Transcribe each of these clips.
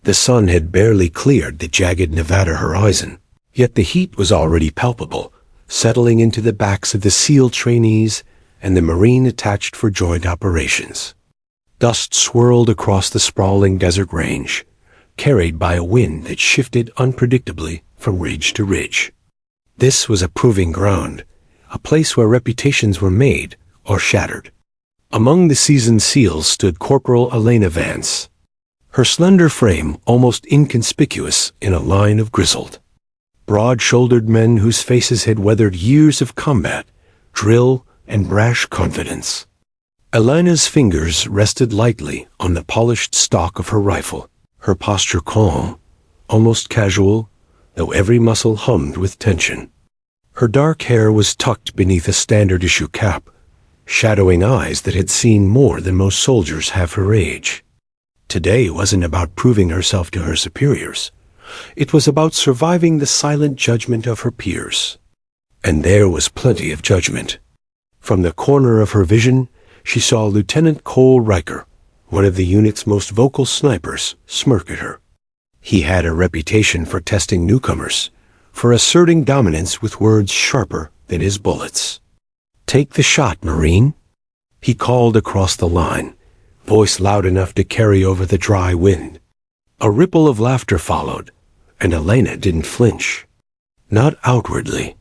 The sun had barely cleared the jagged Nevada horizon, yet the heat was already palpable, settling into the backs of the SEAL trainees and the Marine attached for joint operations. Dust swirled across the sprawling desert range, carried by a wind that shifted unpredictably from ridge to ridge. This was a proving ground, a place where reputations were made or shattered. Among the seasoned SEALs stood Corporal Elena Vance, her slender frame almost inconspicuous in a line of grizzled, broad-shouldered men whose faces had weathered years of combat, drill, and brash confidence. Elena's fingers rested lightly on the polished stock of her rifle, her posture calm, almost casual, though every muscle hummed with tension. Her dark hair was tucked beneath a standard-issue cap, shadowing eyes that had seen more than most soldiers half her age. Today wasn't about proving herself to her superiors. It was about surviving the silent judgment of her peers. And there was plenty of judgment. From the corner of her vision, she saw Lieutenant Cole Riker, one of the unit's most vocal snipers, smirk at her. He had a reputation for testing newcomers, for asserting dominance with words sharper than his bullets. "Take the shot, Marine," he called across the line, voice loud enough to carry over the dry wind. A ripple of laughter followed, and Elena didn't flinch. Not outwardly.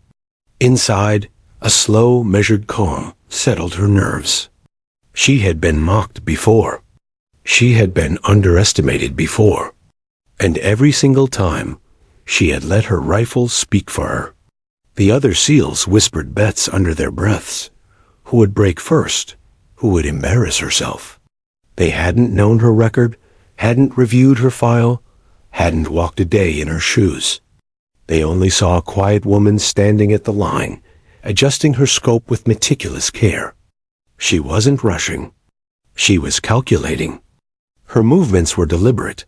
Inside, a slow, measured calm settled her nerves. She had been mocked before. She had been underestimated before. And every single time, she had let her rifle speak for her. The other SEALs whispered bets under their breaths. Who would break first? Who would embarrass herself? They hadn't known her record, hadn't reviewed her file, hadn't walked a day in her shoes. They only saw a quiet woman standing at the line, adjusting her scope with meticulous care. She wasn't rushing. She was calculating. Her movements were deliberate,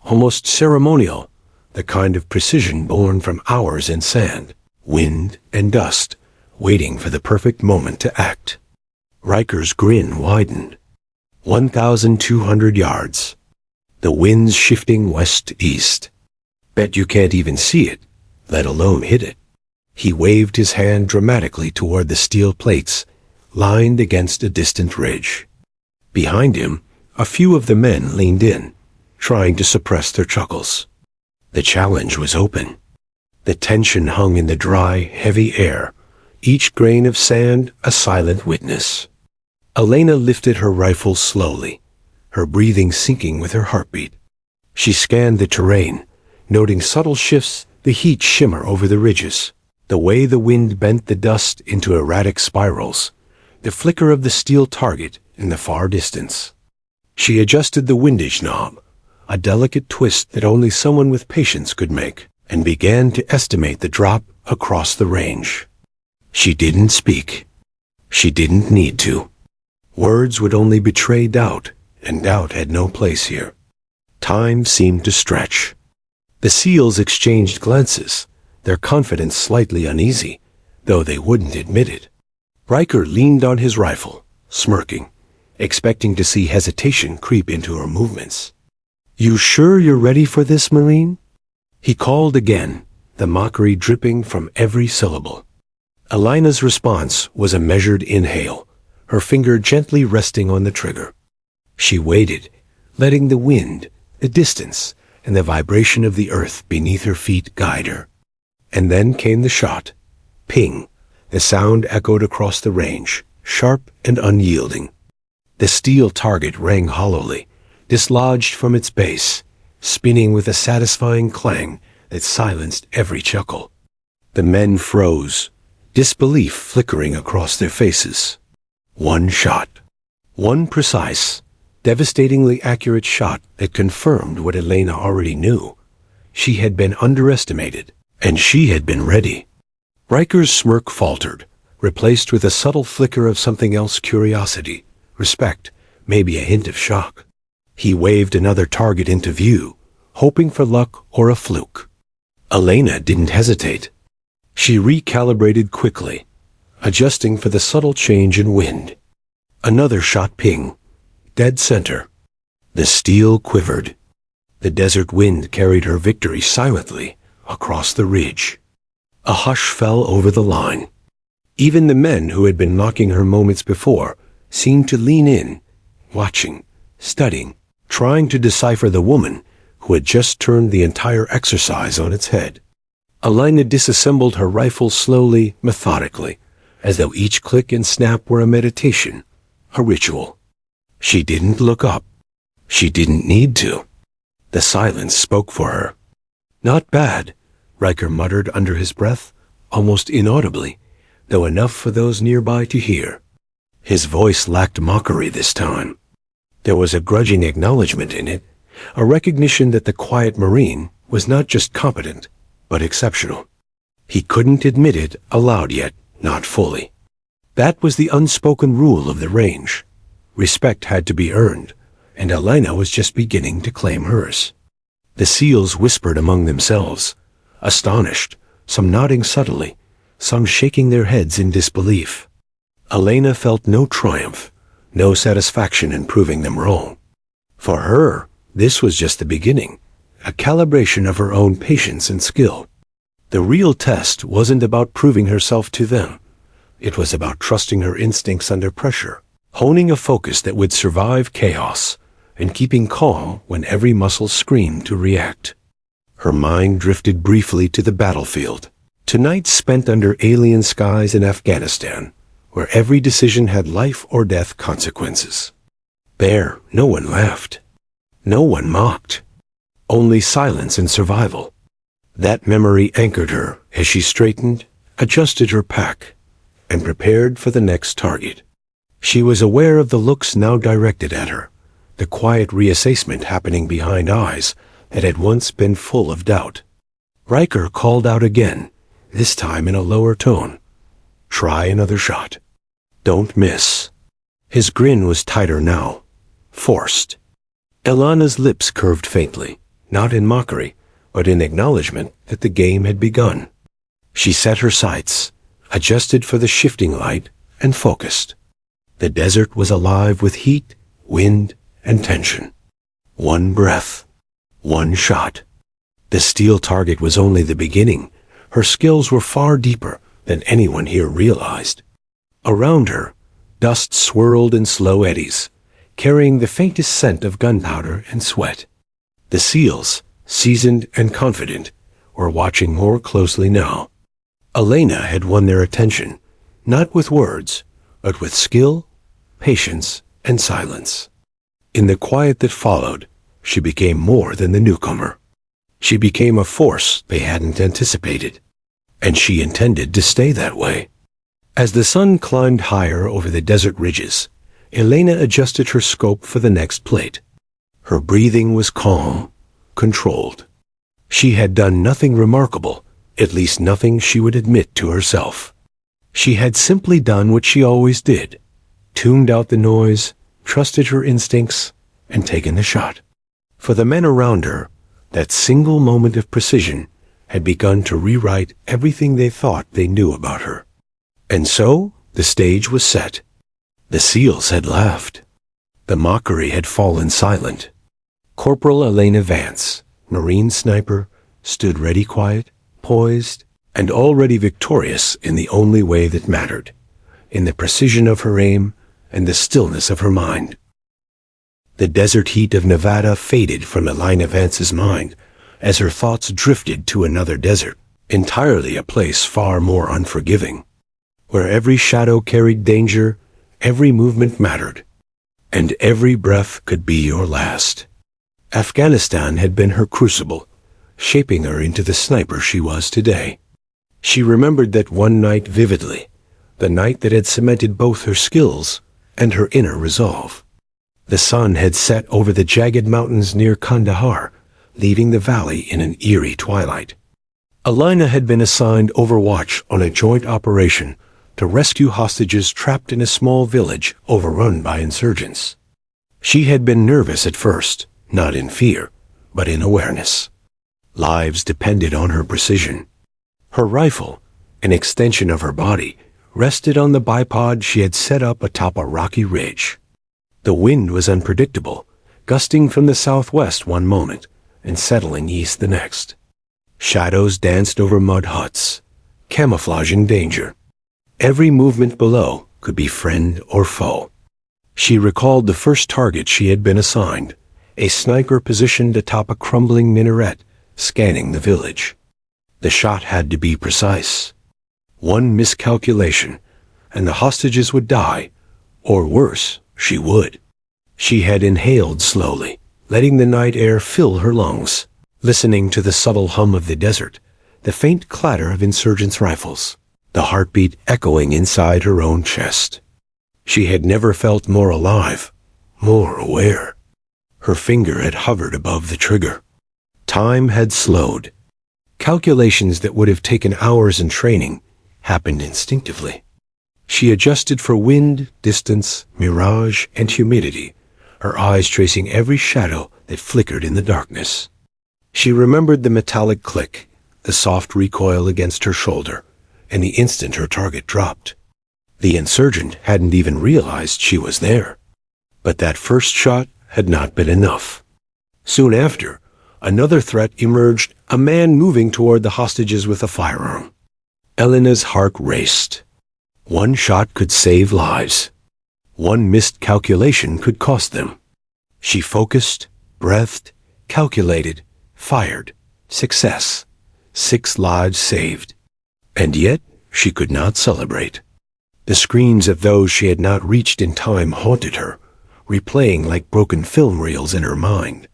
almost ceremonial, the kind of precision born from hours in sand, wind, and dust, waiting for the perfect moment to act. Riker's grin widened. 1,200 yards. The wind's shifting west-east. Bet you can't even see it, let alone hit it. He waved his hand dramatically toward the steel plates, lined against a distant ridge. Behind him, a few of the men leaned in, trying to suppress their chuckles. The challenge was open. The tension hung in the dry, heavy air, each grain of sand a silent witness. Elena lifted her rifle slowly, her breathing syncing with her heartbeat. She scanned the terrain, noting subtle shifts, the heat shimmer over the ridges, the way the wind bent the dust into erratic spirals, the flicker of the steel target in the far distance. She adjusted the windage knob, a delicate twist that only someone with patience could make, and began to estimate the drop across the range. She didn't speak. She didn't need to. Words would only betray doubt, and doubt had no place here. Time seemed to stretch. The SEALs exchanged glances, their confidence slightly uneasy, though they wouldn't admit it. Riker leaned on his rifle, smirking, expecting to see hesitation creep into her movements. "You sure you're ready for this, Marine?" He called again, the mockery dripping from every syllable. Elena's response was a measured inhale, her finger gently resting on the trigger. She waited, letting the wind, the distance, and the vibration of the earth beneath her feet guide her. And then came the shot. Ping! The sound echoed across the range, sharp and unyielding. The steel target rang hollowly, dislodged from its base, spinning with a satisfying clang that silenced every chuckle. The men froze, disbelief flickering across their faces. One shot. One precise, devastatingly accurate shot that confirmed what Elena already knew. She had been underestimated, and she had been ready. Riker's smirk faltered, replaced with a subtle flicker of something else: curiosity, respect, maybe a hint of shock. He waved another target into view, hoping for luck or a fluke. Elena didn't hesitate. She recalibrated quickly, adjusting for the subtle change in wind. Another shot ping, dead center. The steel quivered. The desert wind carried her victory silently across the ridge. A hush fell over the line. Even the men who had been mocking her moments before seemed to lean in, watching, studying, trying to decipher the woman who had just turned the entire exercise on its head. Elena disassembled her rifle slowly, methodically, as though each click and snap were a meditation, a ritual. She didn't look up. She didn't need to. The silence spoke for her. "Not bad," Riker muttered under his breath, almost inaudibly, though enough for those nearby to hear. His voice lacked mockery this time. There was a grudging acknowledgement in it, a recognition that the quiet Marine was not just competent, but exceptional. He couldn't admit it aloud yet, not fully. That was the unspoken rule of the range. Respect had to be earned, and Elena was just beginning to claim hers. The SEALs whispered among themselves, astonished, some nodding subtly, some shaking their heads in disbelief. Elena felt no triumph, no satisfaction in proving them wrong. For her, this was just the beginning, a calibration of her own patience and skill. The real test wasn't about proving herself to them. It was about trusting her instincts under pressure, honing a focus that would survive chaos, and keeping calm when every muscle screamed to react. Her mind drifted briefly to the battlefield, to nights spent under alien skies in Afghanistan, where every decision had life or death consequences. There, no one laughed. No one mocked. Only silence and survival. That memory anchored her as she straightened, adjusted her pack, and prepared for the next target. She was aware of the looks now directed at her, the quiet reassessment happening behind eyes that had once been full of doubt. Riker called out again, this time in a lower tone. "Try another shot. Don't miss." His grin was tighter now, forced. Elena's lips curved faintly, not in mockery, but in acknowledgement that the game had begun. She set her sights, adjusted for the shifting light, and focused. The desert was alive with heat, wind, and tension. One breath, one shot. The steel target was only the beginning. Her skills were far deeper than anyone here realized. Around her, dust swirled in slow eddies, carrying the faintest scent of gunpowder and sweat. The SEALs, seasoned and confident, were watching more closely now. Elena had won their attention, not with words, but with skill, patience, and silence. In the quiet that followed, she became more than the newcomer. She became a force they hadn't anticipated, and she intended to stay that way. As the sun climbed higher over the desert ridges, Elena adjusted her scope for the next plate. Her breathing was calm, controlled. She had done nothing remarkable, at least nothing she would admit to herself. She had simply done what she always did, tuned out the noise, trusted her instincts, and taken the shot. For the men around her, that single moment of precision had begun to rewrite everything they thought they knew about her. And so, the stage was set. The SEALs had laughed. The mockery had fallen silent. Corporal Elena Vance, Marine sniper, stood ready, quiet, poised, and already victorious in the only way that mattered, in the precision of her aim and the stillness of her mind. The desert heat of Nevada faded from Elena Vance's mind as her thoughts drifted to another desert, entirely a place far more unforgiving, where every shadow carried danger, every movement mattered, and every breath could be your last. Afghanistan had been her crucible, shaping her into the sniper she was today. She remembered that one night vividly, the night that had cemented both her skills and her inner resolve. The sun had set over the jagged mountains near Kandahar, leaving the valley in an eerie twilight. Elena had been assigned overwatch on a joint operation to rescue hostages trapped in a small village overrun by insurgents. She had been nervous at first, not in fear, but in awareness. Lives depended on her precision. Her rifle, an extension of her body, rested on the bipod she had set up atop a rocky ridge. The wind was unpredictable, gusting from the southwest one moment and settling east the next. Shadows danced over mud huts, camouflaging danger. Every movement below could be friend or foe. She recalled the first target she had been assigned, a sniper positioned atop a crumbling minaret, scanning the village. The shot had to be precise. One miscalculation, and the hostages would die, or worse, she would. She had inhaled slowly, letting the night air fill her lungs, listening to the subtle hum of the desert, the faint clatter of insurgents' rifles, the heartbeat echoing inside her own chest. She had never felt more alive, more aware. Her finger had hovered above the trigger. Time had slowed. Calculations that would have taken hours in training happened instinctively. She adjusted for wind, distance, mirage, and humidity, her eyes tracing every shadow that flickered in the darkness. She remembered the metallic click, the soft recoil against her shoulder, and the instant her target dropped. The insurgent hadn't even realized she was there. But that first shot had not been enough. Soon after, another threat emerged, a man moving toward the hostages with a firearm. Elena's heart raced. One shot could save lives. One missed calculation could cost them. She focused, breathed, calculated, fired. Success. 6 lives saved. And yet, she could not celebrate. The screams of those she had not reached in time haunted her, replaying like broken film reels in her mind.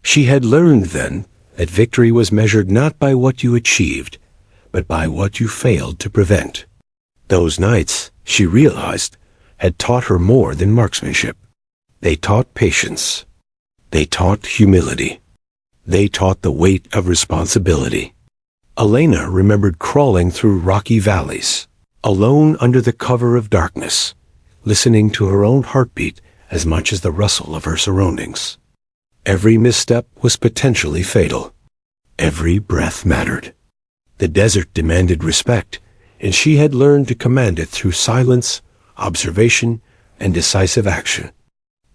She had learned then that victory was measured not by what you achieved, but by what you failed to prevent. Those nights, she realized, had taught her more than marksmanship. They taught patience. They taught humility. They taught the weight of responsibility. Elena remembered crawling through rocky valleys, alone under the cover of darkness, listening to her own heartbeat as much as the rustle of her surroundings. Every misstep was potentially fatal. Every breath mattered. The desert demanded respect, and she had learned to command it through silence, observation, and decisive action.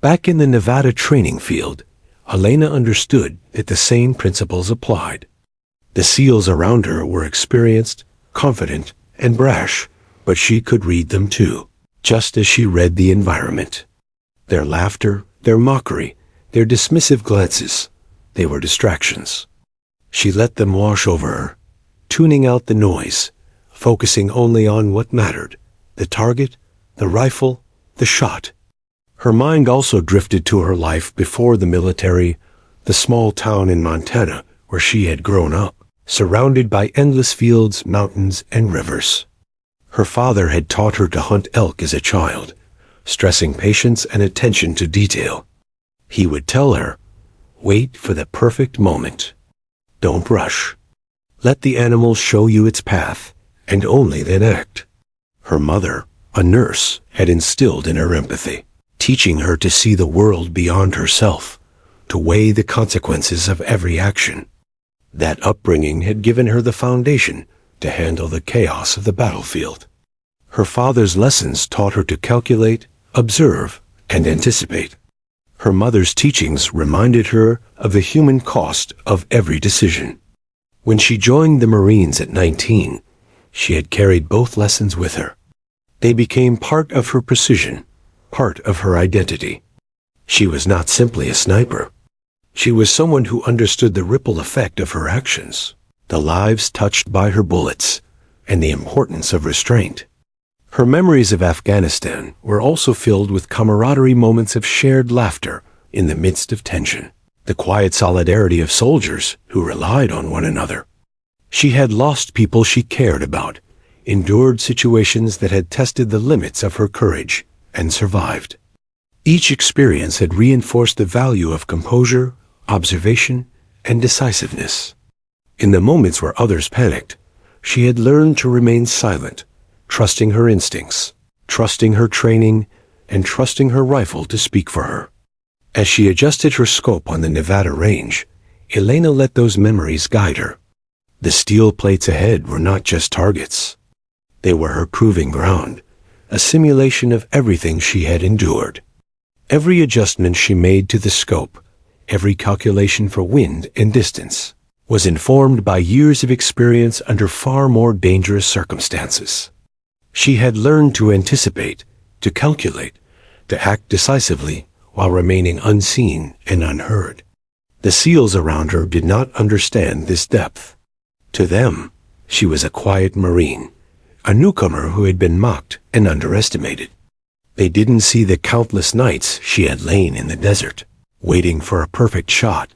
Back in the Nevada training field, Elena understood that the same principles applied. The SEALs around her were experienced, confident, and brash, but she could read them too, just as she read the environment. Their laughter, their mockery, their dismissive glances, they were distractions. She let them wash over her, tuning out the noise, focusing only on what mattered, the target, the rifle, the shot. Her mind also drifted to her life before the military, the small town in Montana where she had grown up, surrounded by endless fields, mountains, and rivers. Her father had taught her to hunt elk as a child, stressing patience and attention to detail. He would tell her, "Wait for the perfect moment. Don't rush. Let the animal show you its path, and only then act." Her mother, a nurse, had instilled in her empathy, teaching her to see the world beyond herself, to weigh the consequences of every action. That upbringing had given her the foundation to handle the chaos of the battlefield. Her father's lessons taught her to calculate, observe, and anticipate. Her mother's teachings reminded her of the human cost of every decision. When she joined the Marines at 19, she had carried both lessons with her. They became part of her precision, part of her identity. She was not simply a sniper. She was someone who understood the ripple effect of her actions, the lives touched by her bullets, and the importance of restraint. Her memories of Afghanistan were also filled with camaraderie, moments of shared laughter in the midst of tension, the quiet solidarity of soldiers who relied on one another. She had lost people she cared about, endured situations that had tested the limits of her courage, and survived. Each experience had reinforced the value of composure, observation, and decisiveness. In the moments where others panicked, she had learned to remain silent, trusting her instincts, trusting her training, and trusting her rifle to speak for her. As she adjusted her scope on the Nevada range, Elena let those memories guide her. The steel plates ahead were not just targets. They were her proving ground, a simulation of everything she had endured. Every adjustment she made to the scope, every calculation for wind and distance, was informed by years of experience under far more dangerous circumstances. She had learned to anticipate, to calculate, to act decisively while remaining unseen and unheard. The seals around her did not understand this depth. To them, she was a quiet marine, a newcomer who had been mocked and underestimated. They didn't see the countless nights she had lain in the desert, waiting for a perfect shot,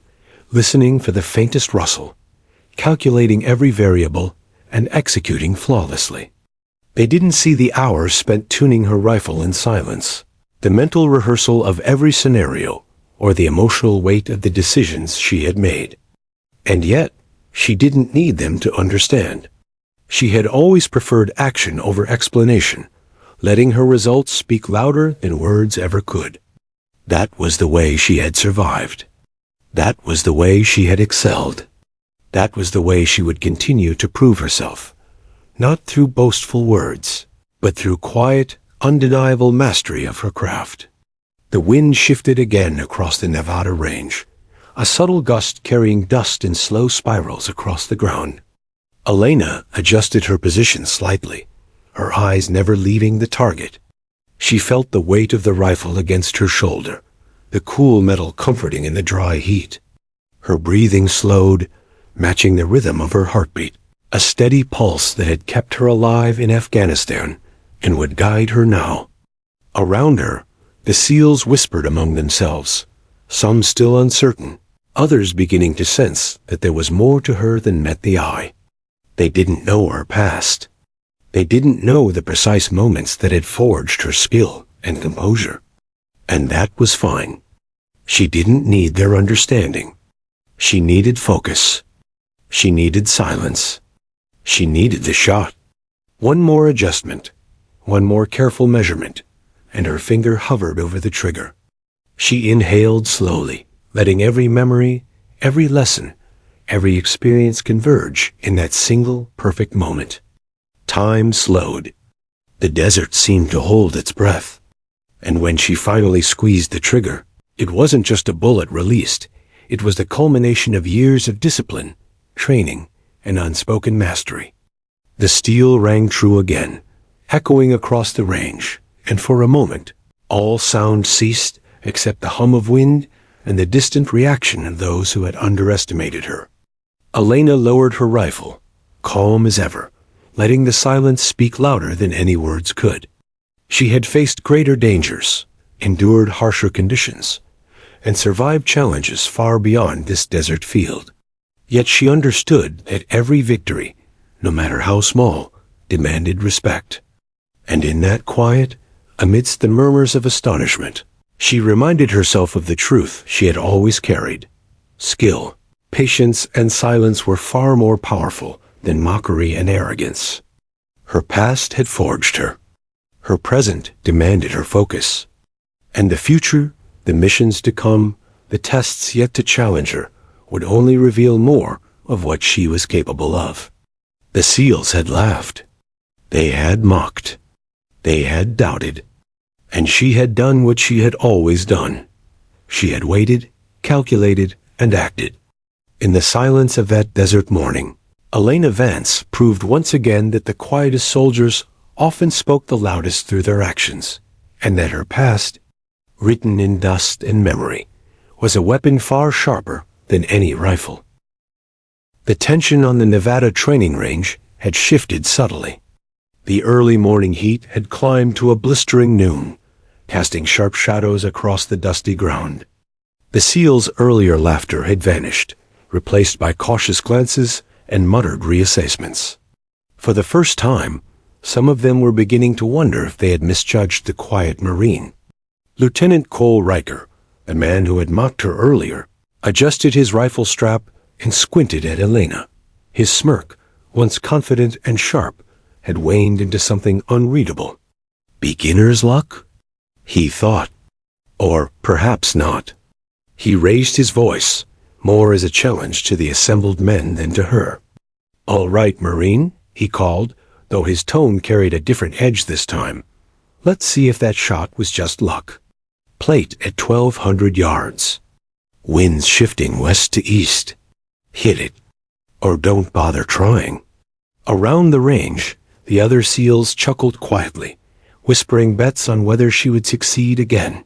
listening for the faintest rustle, calculating every variable, and executing flawlessly. They didn't see the hours spent tuning her rifle in silence, the mental rehearsal of every scenario, or the emotional weight of the decisions she had made. And yet, she didn't need them to understand. She had always preferred action over explanation, letting her results speak louder than words ever could. That was the way she had survived. That was the way she had excelled. That was the way she would continue to prove herself, not through boastful words, but through quiet, undeniable mastery of her craft. The wind shifted again across the Nevada range, a subtle gust carrying dust in slow spirals across the ground. Elena adjusted her position slightly, her eyes never leaving the target. She felt the weight of the rifle against her shoulder, the cool metal comforting in the dry heat. Her breathing slowed, matching the rhythm of her heartbeat, a steady pulse that had kept her alive in Afghanistan and would guide her now. Around her, the SEALs whispered among themselves, some still uncertain, others beginning to sense that there was more to her than met the eye. They didn't know her past. They didn't know the precise moments that had forged her skill and composure. And that was fine. She didn't need their understanding. She needed focus. She needed silence. She needed the shot. One more adjustment, one more careful measurement, and her finger hovered over the trigger. She inhaled slowly, letting every memory, every lesson, every experience converge in that single perfect moment. Time slowed. The desert seemed to hold its breath. And when she finally squeezed the trigger, it wasn't just a bullet released. It was the culmination of years of discipline, training, and unspoken mastery. The steel rang true again, echoing across the range, and for a moment, all sound ceased except the hum of wind and the distant reaction of those who had underestimated her. Elena lowered her rifle, calm as ever, letting the silence speak louder than any words could. She had faced greater dangers, endured harsher conditions, and survived challenges far beyond this desert field. Yet she understood that every victory, no matter how small, demanded respect. And in that quiet, amidst the murmurs of astonishment, she reminded herself of the truth she had always carried. Skill, patience, and silence were far more powerful than mockery and arrogance. Her past had forged her. Her present demanded her focus. And the future, the missions to come, the tests yet to challenge her, would only reveal more of what she was capable of. The SEALs had laughed. They had mocked. They had doubted. And she had done what she had always done. She had waited, calculated, and acted. In the silence of that desert morning, Elena Vance proved once again that the quietest soldiers often spoke the loudest through their actions, and that her past, written in dust and memory, was a weapon far sharper than any rifle. The tension on the Nevada training range had shifted subtly. The early morning heat had climbed to a blistering noon, casting sharp shadows across the dusty ground. The SEALs' earlier laughter had vanished, replaced by cautious glances and muttered reassessments. For the first time, some of them were beginning to wonder if they had misjudged the quiet Marine. Lieutenant Cole Riker, the man who had mocked her earlier, adjusted his rifle strap and squinted at Elena. His smirk, once confident and sharp, had waned into something unreadable. Beginner's luck? He thought. Or perhaps not. He raised his voice, more as a challenge to the assembled men than to her. "All right, Marine," he called, though his tone carried a different edge this time. "Let's see if that shot was just luck. Plate at 1,200 yards." winds shifting west to east. Hit it, or don't bother trying. Around the range, the other seals chuckled quietly, whispering bets on whether she would succeed again.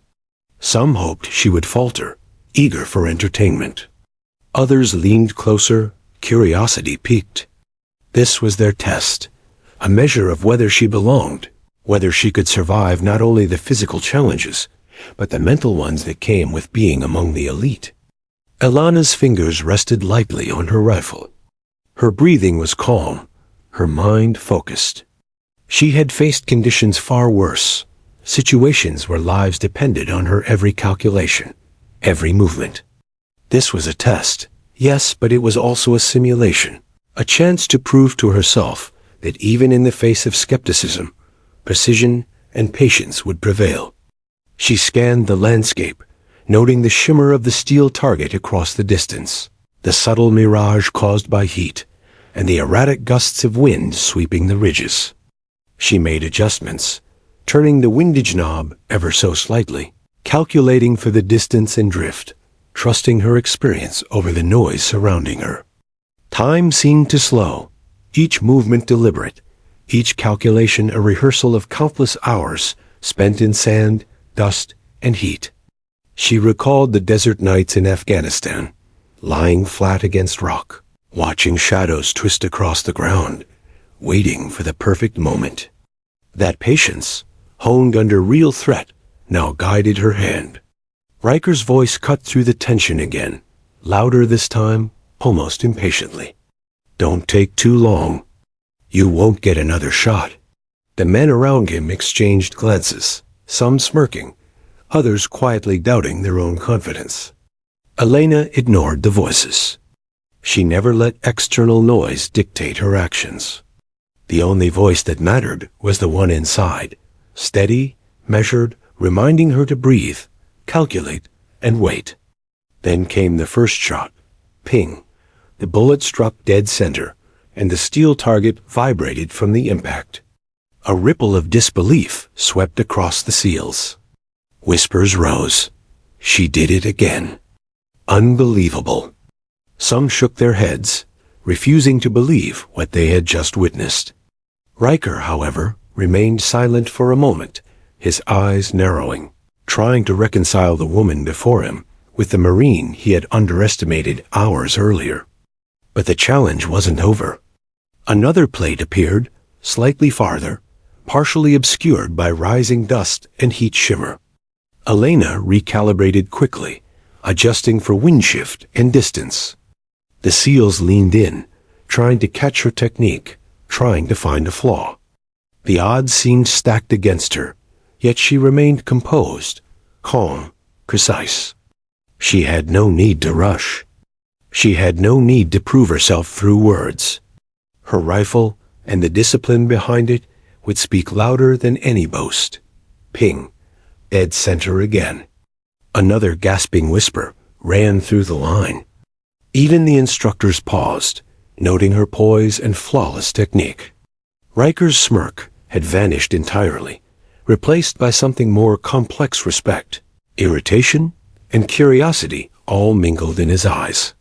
Some hoped she would falter, eager for entertainment. Others leaned closer, curiosity piqued. This was their test, a measure of whether she belonged, whether she could survive not only the physical challenges, but the mental ones that came with being among the elite. Elana's fingers rested lightly on her rifle. Her breathing was calm, her mind focused. She had faced conditions far worse, situations where lives depended on her every calculation, every movement. This was a test, yes, but it was also a simulation, a chance to prove to herself that even in the face of skepticism, precision and patience would prevail. She scanned the landscape, noting the shimmer of the steel target across the distance, the subtle mirage caused by heat, and the erratic gusts of wind sweeping the ridges. She made adjustments, turning the windage knob ever so slightly, calculating for the distance and drift, trusting her experience over the noise surrounding her. Time seemed to slow, each movement deliberate, each calculation a rehearsal of countless hours spent in sand, dust, and heat. She recalled the desert nights in Afghanistan, lying flat against rock, watching shadows twist across the ground, waiting for the perfect moment. That patience, honed under real threat, now guided her hand. Riker's voice cut through the tension again, louder this time, almost impatiently. "Don't take too long. You won't get another shot." The men around him exchanged glances, some smirking, others quietly doubting their own confidence. Elena ignored the voices. She never let external noise dictate her actions. The only voice that mattered was the one inside, steady, measured, reminding her to breathe, calculate, and wait. Then came the first shot. Ping. The bullet struck dead center, and the steel target vibrated from the impact. A ripple of disbelief swept across the seals. Whispers rose. She did it again. Unbelievable. Some shook their heads, refusing to believe what they had just witnessed. Riker, however, remained silent for a moment, his eyes narrowing, trying to reconcile the woman before him with the Marine he had underestimated hours earlier. But the challenge wasn't over. Another plate appeared, slightly farther, partially obscured by rising dust and heat shimmer. Elena recalibrated quickly, adjusting for wind shift and distance. The seals leaned in, trying to catch her technique, trying to find a flaw. The odds seemed stacked against her, yet she remained composed, calm, precise. She had no need to rush. She had no need to prove herself through words. Her rifle, and the discipline behind it, would speak louder than any boast. Ping. Dead center again. Another gasping whisper ran through the line. Even the instructors paused, noting her poise and flawless technique. Riker's smirk had vanished entirely, replaced by something more complex: respect, irritation, and curiosity all mingled in his eyes.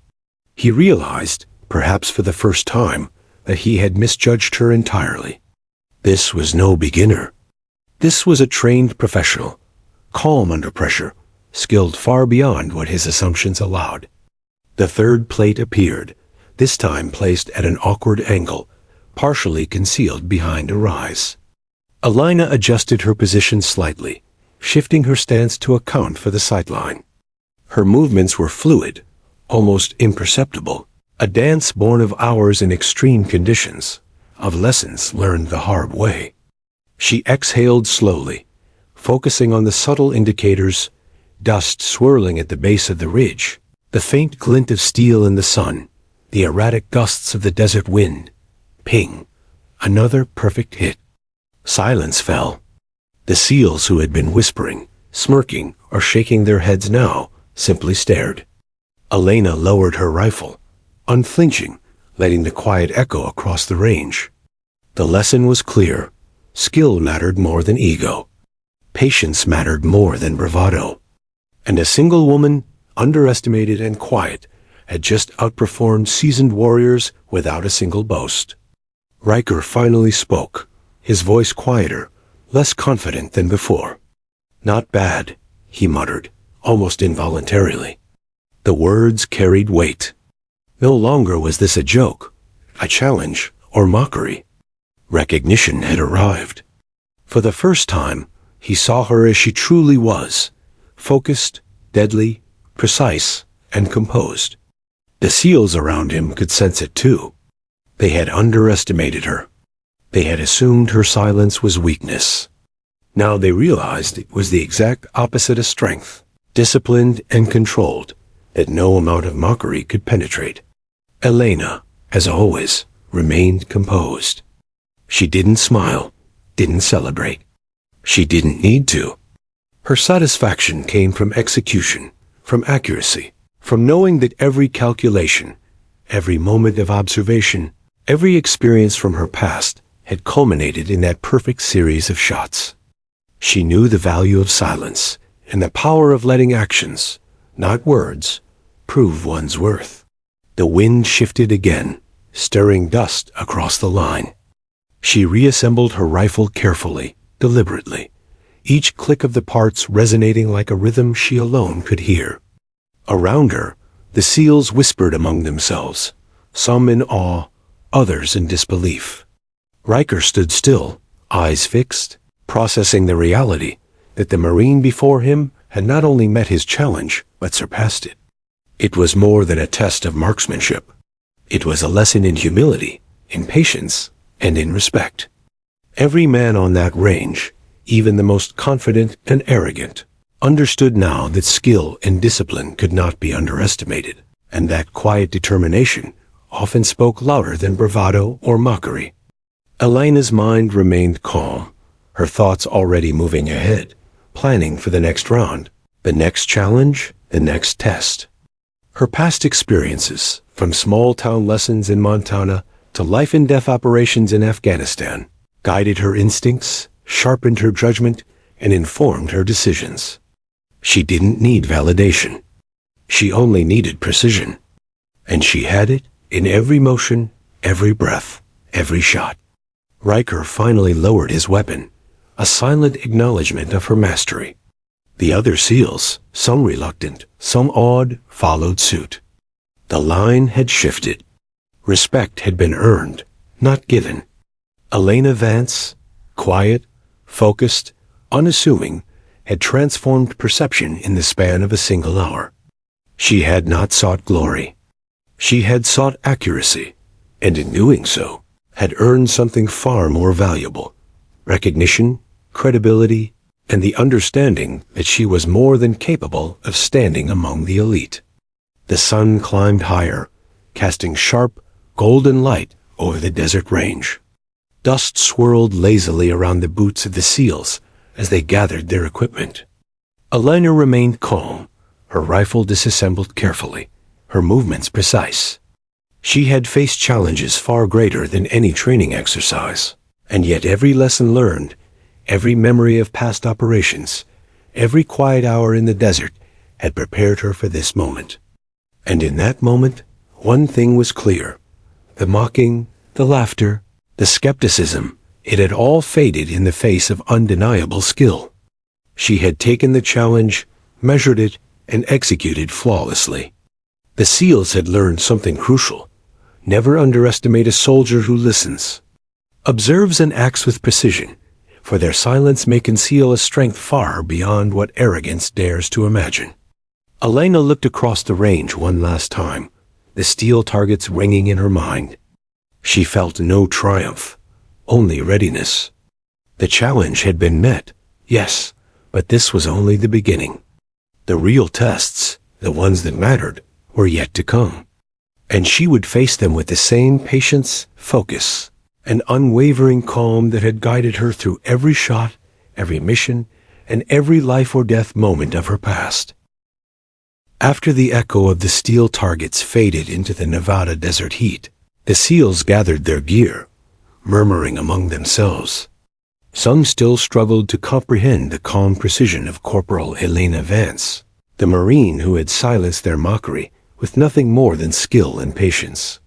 He realized, perhaps for the first time, that he had misjudged her entirely. This was no beginner. This was a trained professional, calm under pressure, skilled far beyond what his assumptions allowed. The third plate appeared, this time placed at an awkward angle, partially concealed behind a rise. Elena adjusted her position slightly, shifting her stance to account for the sightline. Her movements were fluid, almost imperceptible, a dance born of hours in extreme conditions, of lessons learned the hard way. She exhaled slowly, focusing on the subtle indicators: dust swirling at the base of the ridge, the faint glint of steel in the sun, the erratic gusts of the desert wind. Ping. Another perfect hit. Silence fell. The seals who had been whispering, smirking, or shaking their heads now simply stared. Elena lowered her rifle, unflinching, letting the quiet echo across the range. The lesson was clear. Skill mattered more than ego. Patience mattered more than bravado. And a single woman, underestimated and quiet, had just outperformed seasoned warriors without a single boast. Riker finally spoke, his voice quieter, less confident than before. "Not bad," he muttered, almost involuntarily. The words carried weight. No longer was this a joke, a challenge, or mockery. Recognition had arrived. For the first time, he saw her as she truly was, focused, deadly, precise, and composed. The SEALs around him could sense it too. They had underestimated her. They had assumed her silence was weakness. Now they realized it was the exact opposite of strength, disciplined and controlled, that no amount of mockery could penetrate. Elena, as always, remained composed. She didn't smile, didn't celebrate. She didn't need to. Her satisfaction came from execution, from accuracy, from knowing that every calculation, every moment of observation, every experience from her past had culminated in that perfect series of shots. She knew the value of silence and the power of letting actions, not words, prove one's worth. The wind shifted again, stirring dust across the line. She reassembled her rifle carefully, deliberately, each click of the parts resonating like a rhythm she alone could hear. Around her, the SEALs whispered among themselves, some in awe, others in disbelief. Riker stood still, eyes fixed, processing the reality that the Marine before him had not only met his challenge, but surpassed it. It was more than a test of marksmanship. It was a lesson in humility, in patience, and in respect. Every man on that range, even the most confident and arrogant, understood now that skill and discipline could not be underestimated, and that quiet determination often spoke louder than bravado or mockery. Elena's mind remained calm, her thoughts already moving ahead, planning for the next round, the next challenge, the next test. Her past experiences, from small-town lessons in Montana to life-and-death operations in Afghanistan, guided her instincts, sharpened her judgment, and informed her decisions. She didn't need validation. She only needed precision. And she had it in every motion, every breath, every shot. Riker finally lowered his weapon, a silent acknowledgement of her mastery. The other SEALs, some reluctant, some awed, followed suit. The line had shifted. Respect had been earned, not given. Elena Vance, quiet, focused, unassuming, had transformed perception in the span of a single hour. She had not sought glory. She had sought accuracy, and in doing so, had earned something far more valuable: recognition, credibility, and the understanding that she was more than capable of standing among the elite. The sun climbed higher, casting sharp, golden light over the desert range. Dust swirled lazily around the boots of the SEALs as they gathered their equipment. Elena remained calm, her rifle disassembled carefully, her movements precise. She had faced challenges far greater than any training exercise, and yet every lesson learned, every memory of past operations, every quiet hour in the desert had prepared her for this moment. And in that moment, one thing was clear. The mocking, the laughter, the skepticism, it had all faded in the face of undeniable skill. She had taken the challenge, measured it, and executed flawlessly. The SEALs had learned something crucial. Never underestimate a soldier who listens, observes and acts with precision, for their silence may conceal a strength far beyond what arrogance dares to imagine. Elena looked across the range one last time, the steel targets ringing in her mind. She felt no triumph, only readiness. The challenge had been met, yes, but this was only the beginning. The real tests, the ones that mattered, were yet to come. And she would face them with the same patience, focus, and unwavering calm that had guided her through every shot, every mission, and every life or death moment of her past. After the echo of the steel targets faded into the Nevada desert heat, the SEALs gathered their gear, murmuring among themselves. Some still struggled to comprehend the calm precision of Corporal Elena Vance. the Marine who had silenced their mockery with nothing more than skill and patience.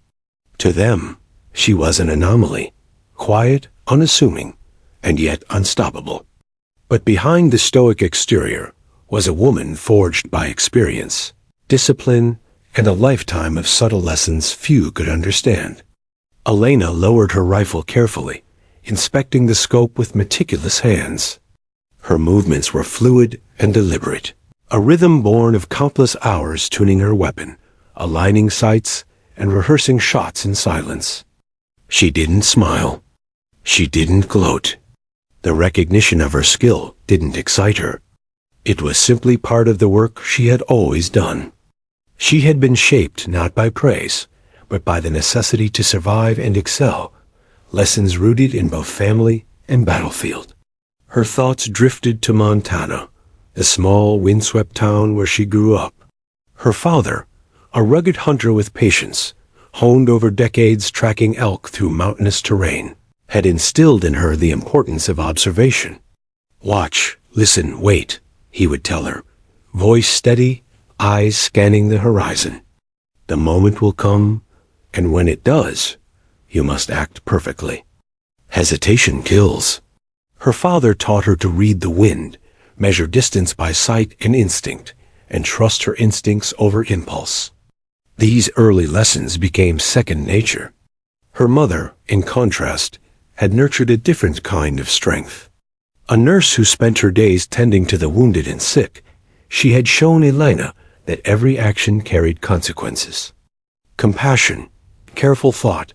To them, she was an anomaly, quiet, unassuming, and yet unstoppable. But behind the stoic exterior was a woman forged by experience, discipline, and a lifetime of subtle lessons few could understand. Elena lowered her rifle carefully, inspecting the scope with meticulous hands. Her movements were fluid and deliberate, a rhythm born of countless hours tuning her weapon, aligning sights, and rehearsing shots in silence. She didn't smile. She didn't gloat. The recognition of her skill didn't excite her. It was simply part of the work she had always done. She had been shaped not by praise, but by the necessity to survive and excel, lessons rooted in both family and battlefield. Her thoughts drifted to Montana, the small, windswept town where she grew up. Her father, a rugged hunter with patience, honed over decades tracking elk through mountainous terrain, had instilled in her the importance of observation. "Watch, listen, wait," he would tell her, voice steady, eyes scanning the horizon. "The moment will come, and when it does, you must act perfectly. Hesitation kills." Her father taught her to read the wind, measure distance by sight and instinct, and trust her instincts over impulse. These early lessons became second nature. Her mother, in contrast, had nurtured a different kind of strength. A nurse who spent her days tending to the wounded and sick, she had shown Elena that every action carried consequences. Compassion, careful thought,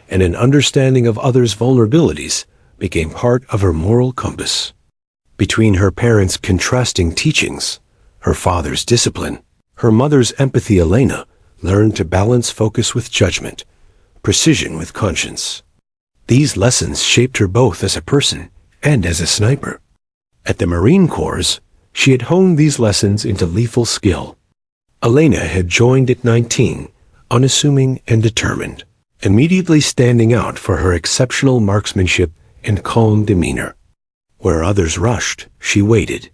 and an understanding of others' vulnerabilities became part of her moral compass. Between her parents' contrasting teachings, her father's discipline, her mother's empathy, Elena learned to balance focus with judgment, precision with conscience. These lessons shaped her both as a person and as a sniper. At the Marine Corps, she had honed these lessons into lethal skill. Elena had joined at 19, unassuming and determined, immediately standing out for her exceptional marksmanship and calm demeanor. Where others rushed, she waited.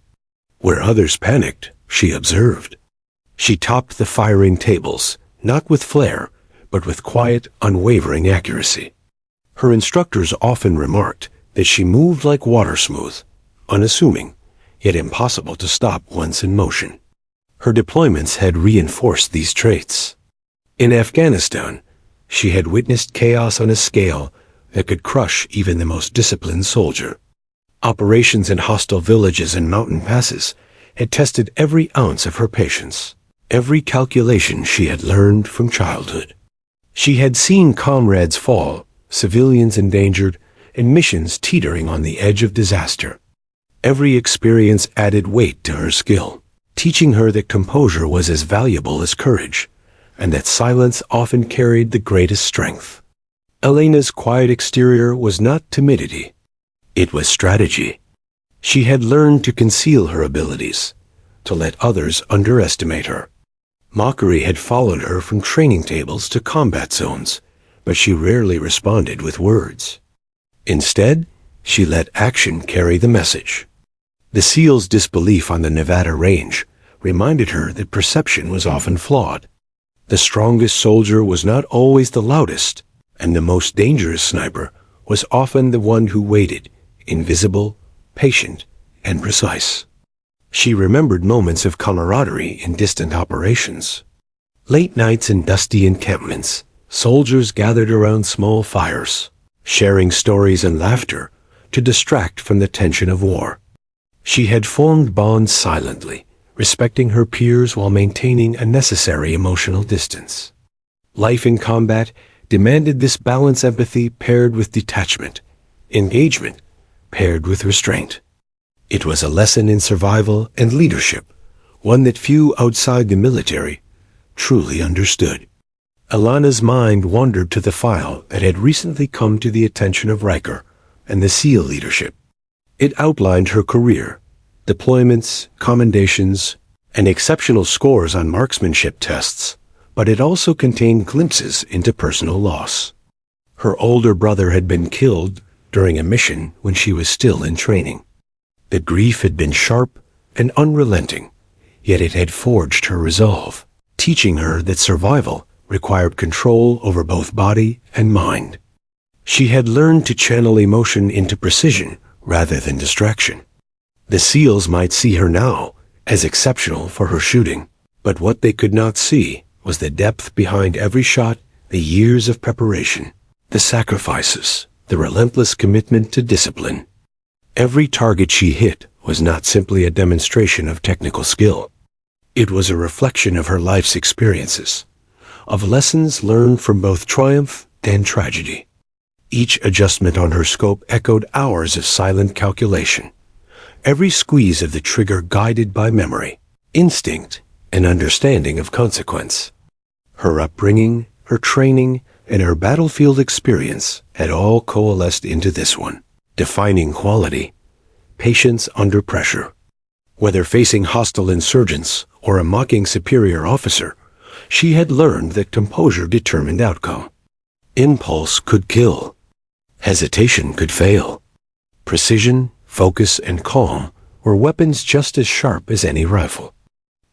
Where others panicked, she observed. She topped the firing tables, not with flair, but with quiet, unwavering accuracy. Her instructors often remarked that she moved like water smooth, unassuming, yet impossible to stop once in motion. Her deployments had reinforced these traits. In Afghanistan, she had witnessed chaos on a scale that could crush even the most disciplined soldier. Operations in hostile villages and mountain passes had tested every ounce of her patience, every calculation she had learned from childhood. She had seen comrades fall, civilians endangered, and missions teetering on the edge of disaster. Every experience added weight to her skill, teaching her that composure was as valuable as courage, and that silence often carried the greatest strength. Elena's quiet exterior was not timidity. It was strategy. She had learned to conceal her abilities, to let others underestimate her. Mockery had followed her from training tables to combat zones, but she rarely responded with words. Instead, she let action carry the message. The SEAL's disbelief on the Nevada range reminded her that perception was often flawed. The strongest soldier was not always the loudest, and the most dangerous sniper was often the one who waited, invisible, patient, and precise. She remembered moments of camaraderie in distant operations. Late nights in dusty encampments, soldiers gathered around small fires, sharing stories and laughter to distract from the tension of war. She had formed bonds silently, respecting her peers while maintaining a necessary emotional distance. Life in combat demanded this balanced empathy paired with detachment, engagement paired with restraint. It was a lesson in survival and leadership, one that few outside the military truly understood. Elena's mind wandered to the file that had recently come to the attention of Riker and the SEAL leadership. It outlined her career, deployments, commendations, and exceptional scores on marksmanship tests, but it also contained glimpses into personal loss. Her older brother had been killed during a mission when she was still in training. The grief had been sharp and unrelenting, yet it had forged her resolve, teaching her that survival required control over both body and mind. She had learned to channel emotion into precision rather than distraction. The SEALs might see her now as exceptional for her shooting, but what they could not see was the depth behind every shot, the years of preparation, the sacrifices, the relentless commitment to discipline. Every target she hit was not simply a demonstration of technical skill. It was a reflection of her life's experiences, of lessons learned from both triumph and tragedy. Each adjustment on her scope echoed hours of silent calculation, every squeeze of the trigger guided by memory, instinct, and understanding of consequence. Her upbringing, her training, and her battlefield experience had all coalesced into this one, defining quality: patience under pressure. Whether facing hostile insurgents or a mocking superior officer, she had learned that composure determined outcome. Impulse could kill. Hesitation could fail. Precision, focus, and calm were weapons just as sharp as any rifle.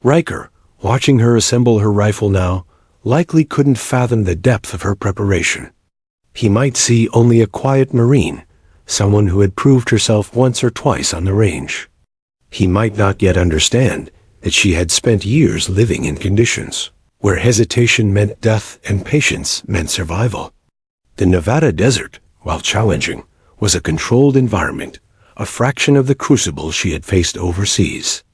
Riker, watching her assemble her rifle now, likely couldn't fathom the depth of her preparation. He might see only a quiet Marine, someone who had proved herself once or twice on the range. He might not yet understand that she had spent years living in conditions where hesitation meant death and patience meant survival. The Nevada desert, while challenging, was a controlled environment, a fraction of the crucible she had faced overseas.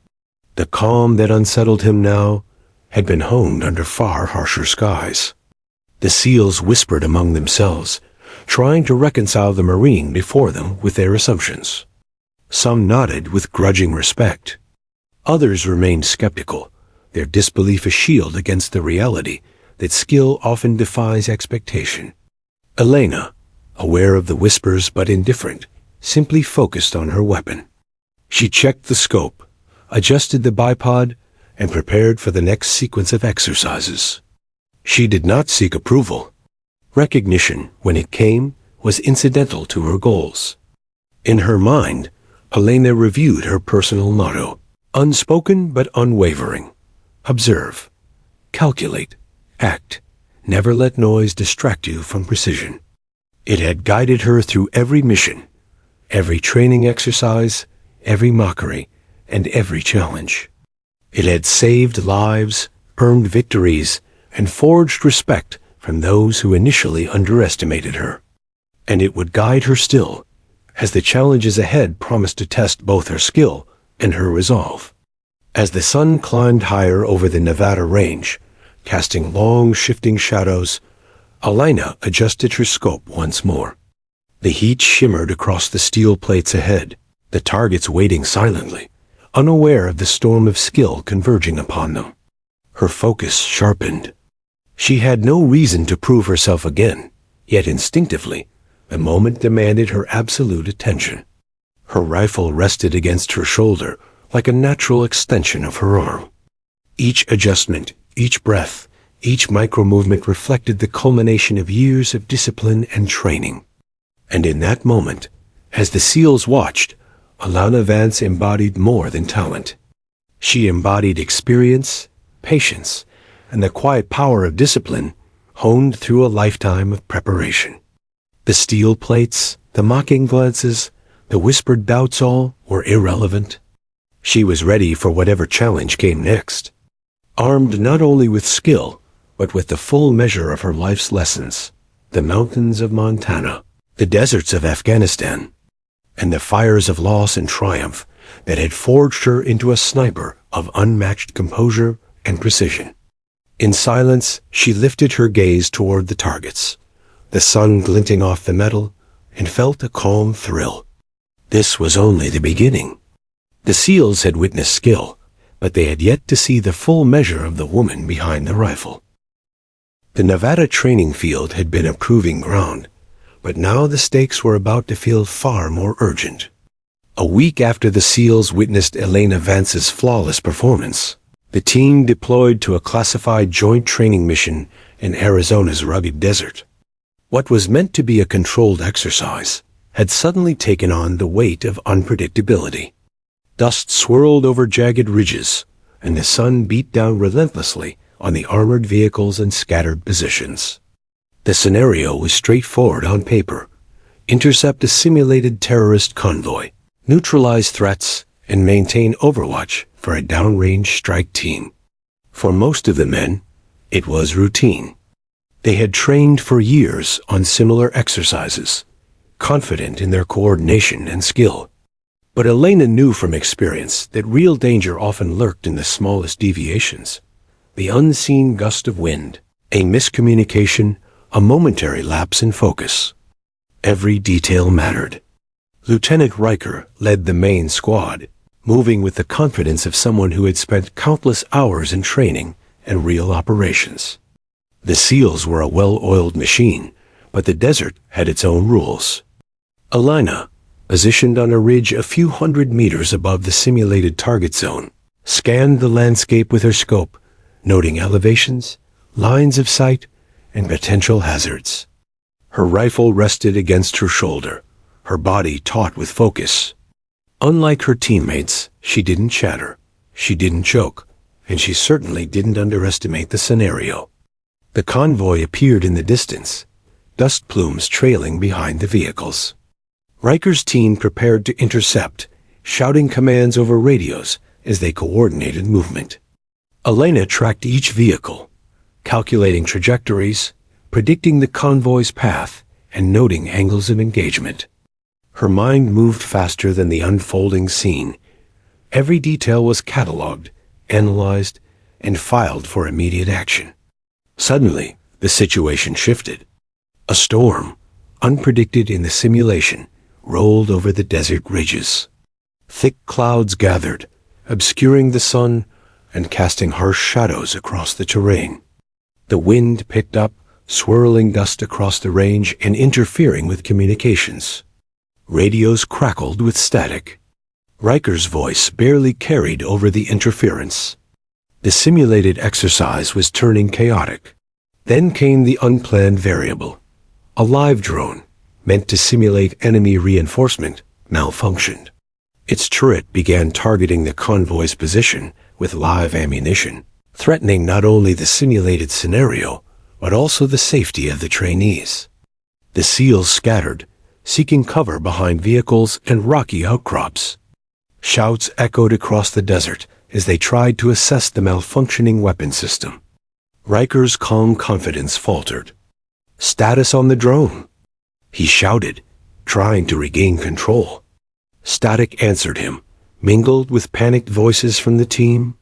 The calm that unsettled him now had been honed under far harsher skies. The SEALs whispered among themselves, trying to reconcile the Marine before them with their assumptions. Some nodded with grudging respect. Others remained skeptical, their disbelief a shield against the reality that skill often defies expectation. Elena, aware of the whispers but indifferent, simply focused on her weapon. She checked the scope, adjusted the bipod, and prepared for the next sequence of exercises. She did not seek approval. Recognition, when it came, was incidental to her goals. In her mind, Elena reviewed her personal motto, unspoken but unwavering: observe, calculate, act, never let noise distract you from precision. It had guided her through every mission, every training exercise, every mockery, and every challenge. It had saved lives, earned victories, and forged respect from those who initially underestimated her. And it would guide her still, as the challenges ahead promised to test both her skill and her resolve. As the sun climbed higher over the Nevada range, casting long, shifting shadows, Elena adjusted her scope once more. The heat shimmered across the steel plates ahead, the targets waiting silently, unaware of the storm of skill converging upon them. Her focus sharpened. She had no reason to prove herself again, yet instinctively, the moment demanded her absolute attention. Her rifle rested against her shoulder like a natural extension of her arm. Each adjustment, each breath, each micro-movement reflected the culmination of years of discipline and training. And in that moment, as the SEALs watched, Alana Vance embodied more than talent. She embodied experience, patience, and the quiet power of discipline honed through a lifetime of preparation. The steel plates, the mocking glances, the whispered doubts, all were irrelevant. She was ready for whatever challenge came next, armed not only with skill, but with the full measure of her life's lessons: the mountains of Montana, the deserts of Afghanistan, and the fires of loss and triumph that had forged her into a sniper of unmatched composure and precision. In silence, she lifted her gaze toward the targets, the sun glinting off the metal, and felt a calm thrill. This was only the beginning. The SEALs had witnessed skill, but they had yet to see the full measure of the woman behind the rifle. The Nevada training field had been a proving ground, but now the stakes were about to feel far more urgent. A week after the SEALs witnessed Elena Vance's flawless performance, the team deployed to a classified joint training mission in Arizona's rugged desert. What was meant to be a controlled exercise had suddenly taken on the weight of unpredictability. Dust swirled over jagged ridges, and the sun beat down relentlessly on the armored vehicles and scattered positions. The scenario was straightforward on paper. Intercept a simulated terrorist convoy, neutralize threats, and maintain overwatch for a downrange strike team. For most of the men, it was routine. They had trained for years on similar exercises, confident in their coordination and skill. But Elena knew from experience that real danger often lurked in the smallest deviations. The unseen gust of wind, a miscommunication, a momentary lapse in focus. Every detail mattered. Lieutenant Riker led the main squad, moving with the confidence of someone who had spent countless hours in training and real operations. The SEALs were a well-oiled machine, but the desert had its own rules. Elena, positioned on a ridge a few hundred meters above the simulated target zone, scanned the landscape with her scope, noting elevations, lines of sight, and potential hazards. Her rifle rested against her shoulder, her body taut with focus. Unlike her teammates, she didn't chatter, she didn't choke, and she certainly didn't underestimate the scenario. The convoy appeared in the distance, dust plumes trailing behind the vehicles. Riker's team prepared to intercept, shouting commands over radios as they coordinated movement. Elena tracked each vehicle, calculating trajectories, predicting the convoy's path, and noting angles of engagement. Her mind moved faster than the unfolding scene. Every detail was catalogued, analyzed, and filed for immediate action. Suddenly, the situation shifted. A storm, unpredicted in the simulation, rolled over the desert ridges. Thick clouds gathered, obscuring the sun and casting harsh shadows across the terrain. The wind picked up, swirling dust across the range and interfering with communications. Radios crackled with static. Riker's voice barely carried over the interference. The simulated exercise was turning chaotic. Then came the unplanned variable. A live drone, meant to simulate enemy reinforcement, malfunctioned. Its turret began targeting the convoy's position with live ammunition, threatening not only the simulated scenario, but also the safety of the trainees. The SEALs scattered, seeking cover behind vehicles and rocky outcrops. Shouts echoed across the desert as they tried to assess the malfunctioning weapon system. Riker's calm confidence faltered. "Status on the drone," he shouted, trying to regain control. Static answered him, mingled with panicked voices from the team.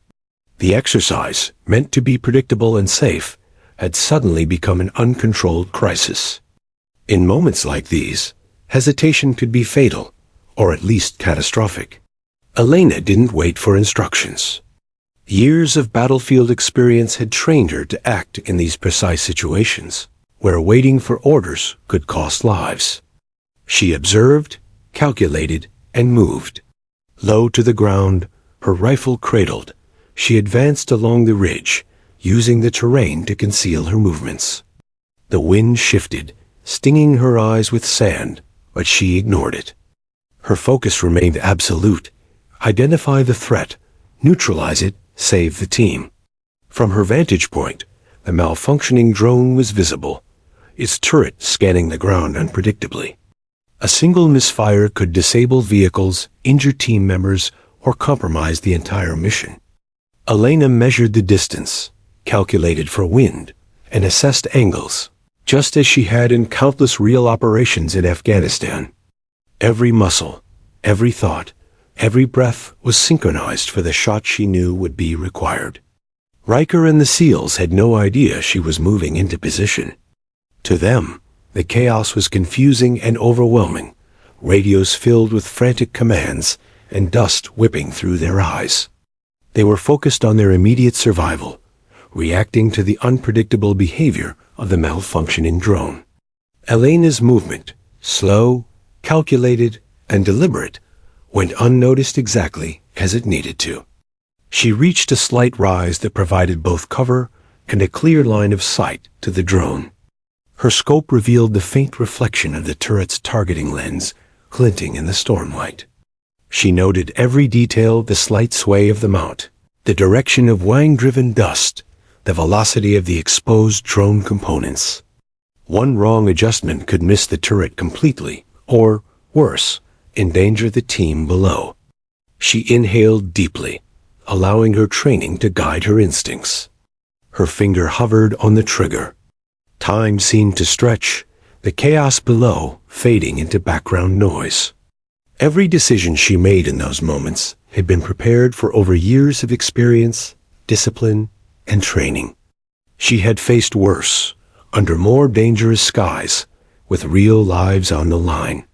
The exercise, meant to be predictable and safe, had suddenly become an uncontrolled crisis. In moments like these, hesitation could be fatal, or at least catastrophic. Elena didn't wait for instructions. Years of battlefield experience had trained her to act in these precise situations, where waiting for orders could cost lives. She observed, calculated, and moved. Low to the ground, her rifle cradled, she advanced along the ridge, using the terrain to conceal her movements. The wind shifted, stinging her eyes with sand, but she ignored it. Her focus remained absolute. Identify the threat, neutralize it, save the team. From her vantage point, the malfunctioning drone was visible, its turret scanning the ground unpredictably. A single misfire could disable vehicles, injure team members, or compromise the entire mission. Elena measured the distance, calculated for wind, and assessed angles, just as she had in countless real operations in Afghanistan. Every muscle, every thought, every breath was synchronized for the shot she knew would be required. Riker and the SEALs had no idea she was moving into position. To them, the chaos was confusing and overwhelming, radios filled with frantic commands and dust whipping through their eyes. They were focused on their immediate survival, reacting to the unpredictable behavior of the malfunctioning drone. Elena's movement, slow, calculated, and deliberate, went unnoticed exactly as it needed to. She reached a slight rise that provided both cover and a clear line of sight to the drone. Her scope revealed the faint reflection of the turret's targeting lens, glinting in the stormlight. She noted every detail, the slight sway of the mount, the direction of wang-driven dust, the velocity of the exposed drone components. One wrong adjustment could miss the turret completely, or, worse, endanger the team below. She inhaled deeply, allowing her training to guide her instincts. Her finger hovered on the trigger. Time seemed to stretch, the chaos below fading into background noise. Every decision she made in those moments had been prepared for over years of experience, discipline, and training. She had faced worse, under more dangerous skies, with real lives on the line.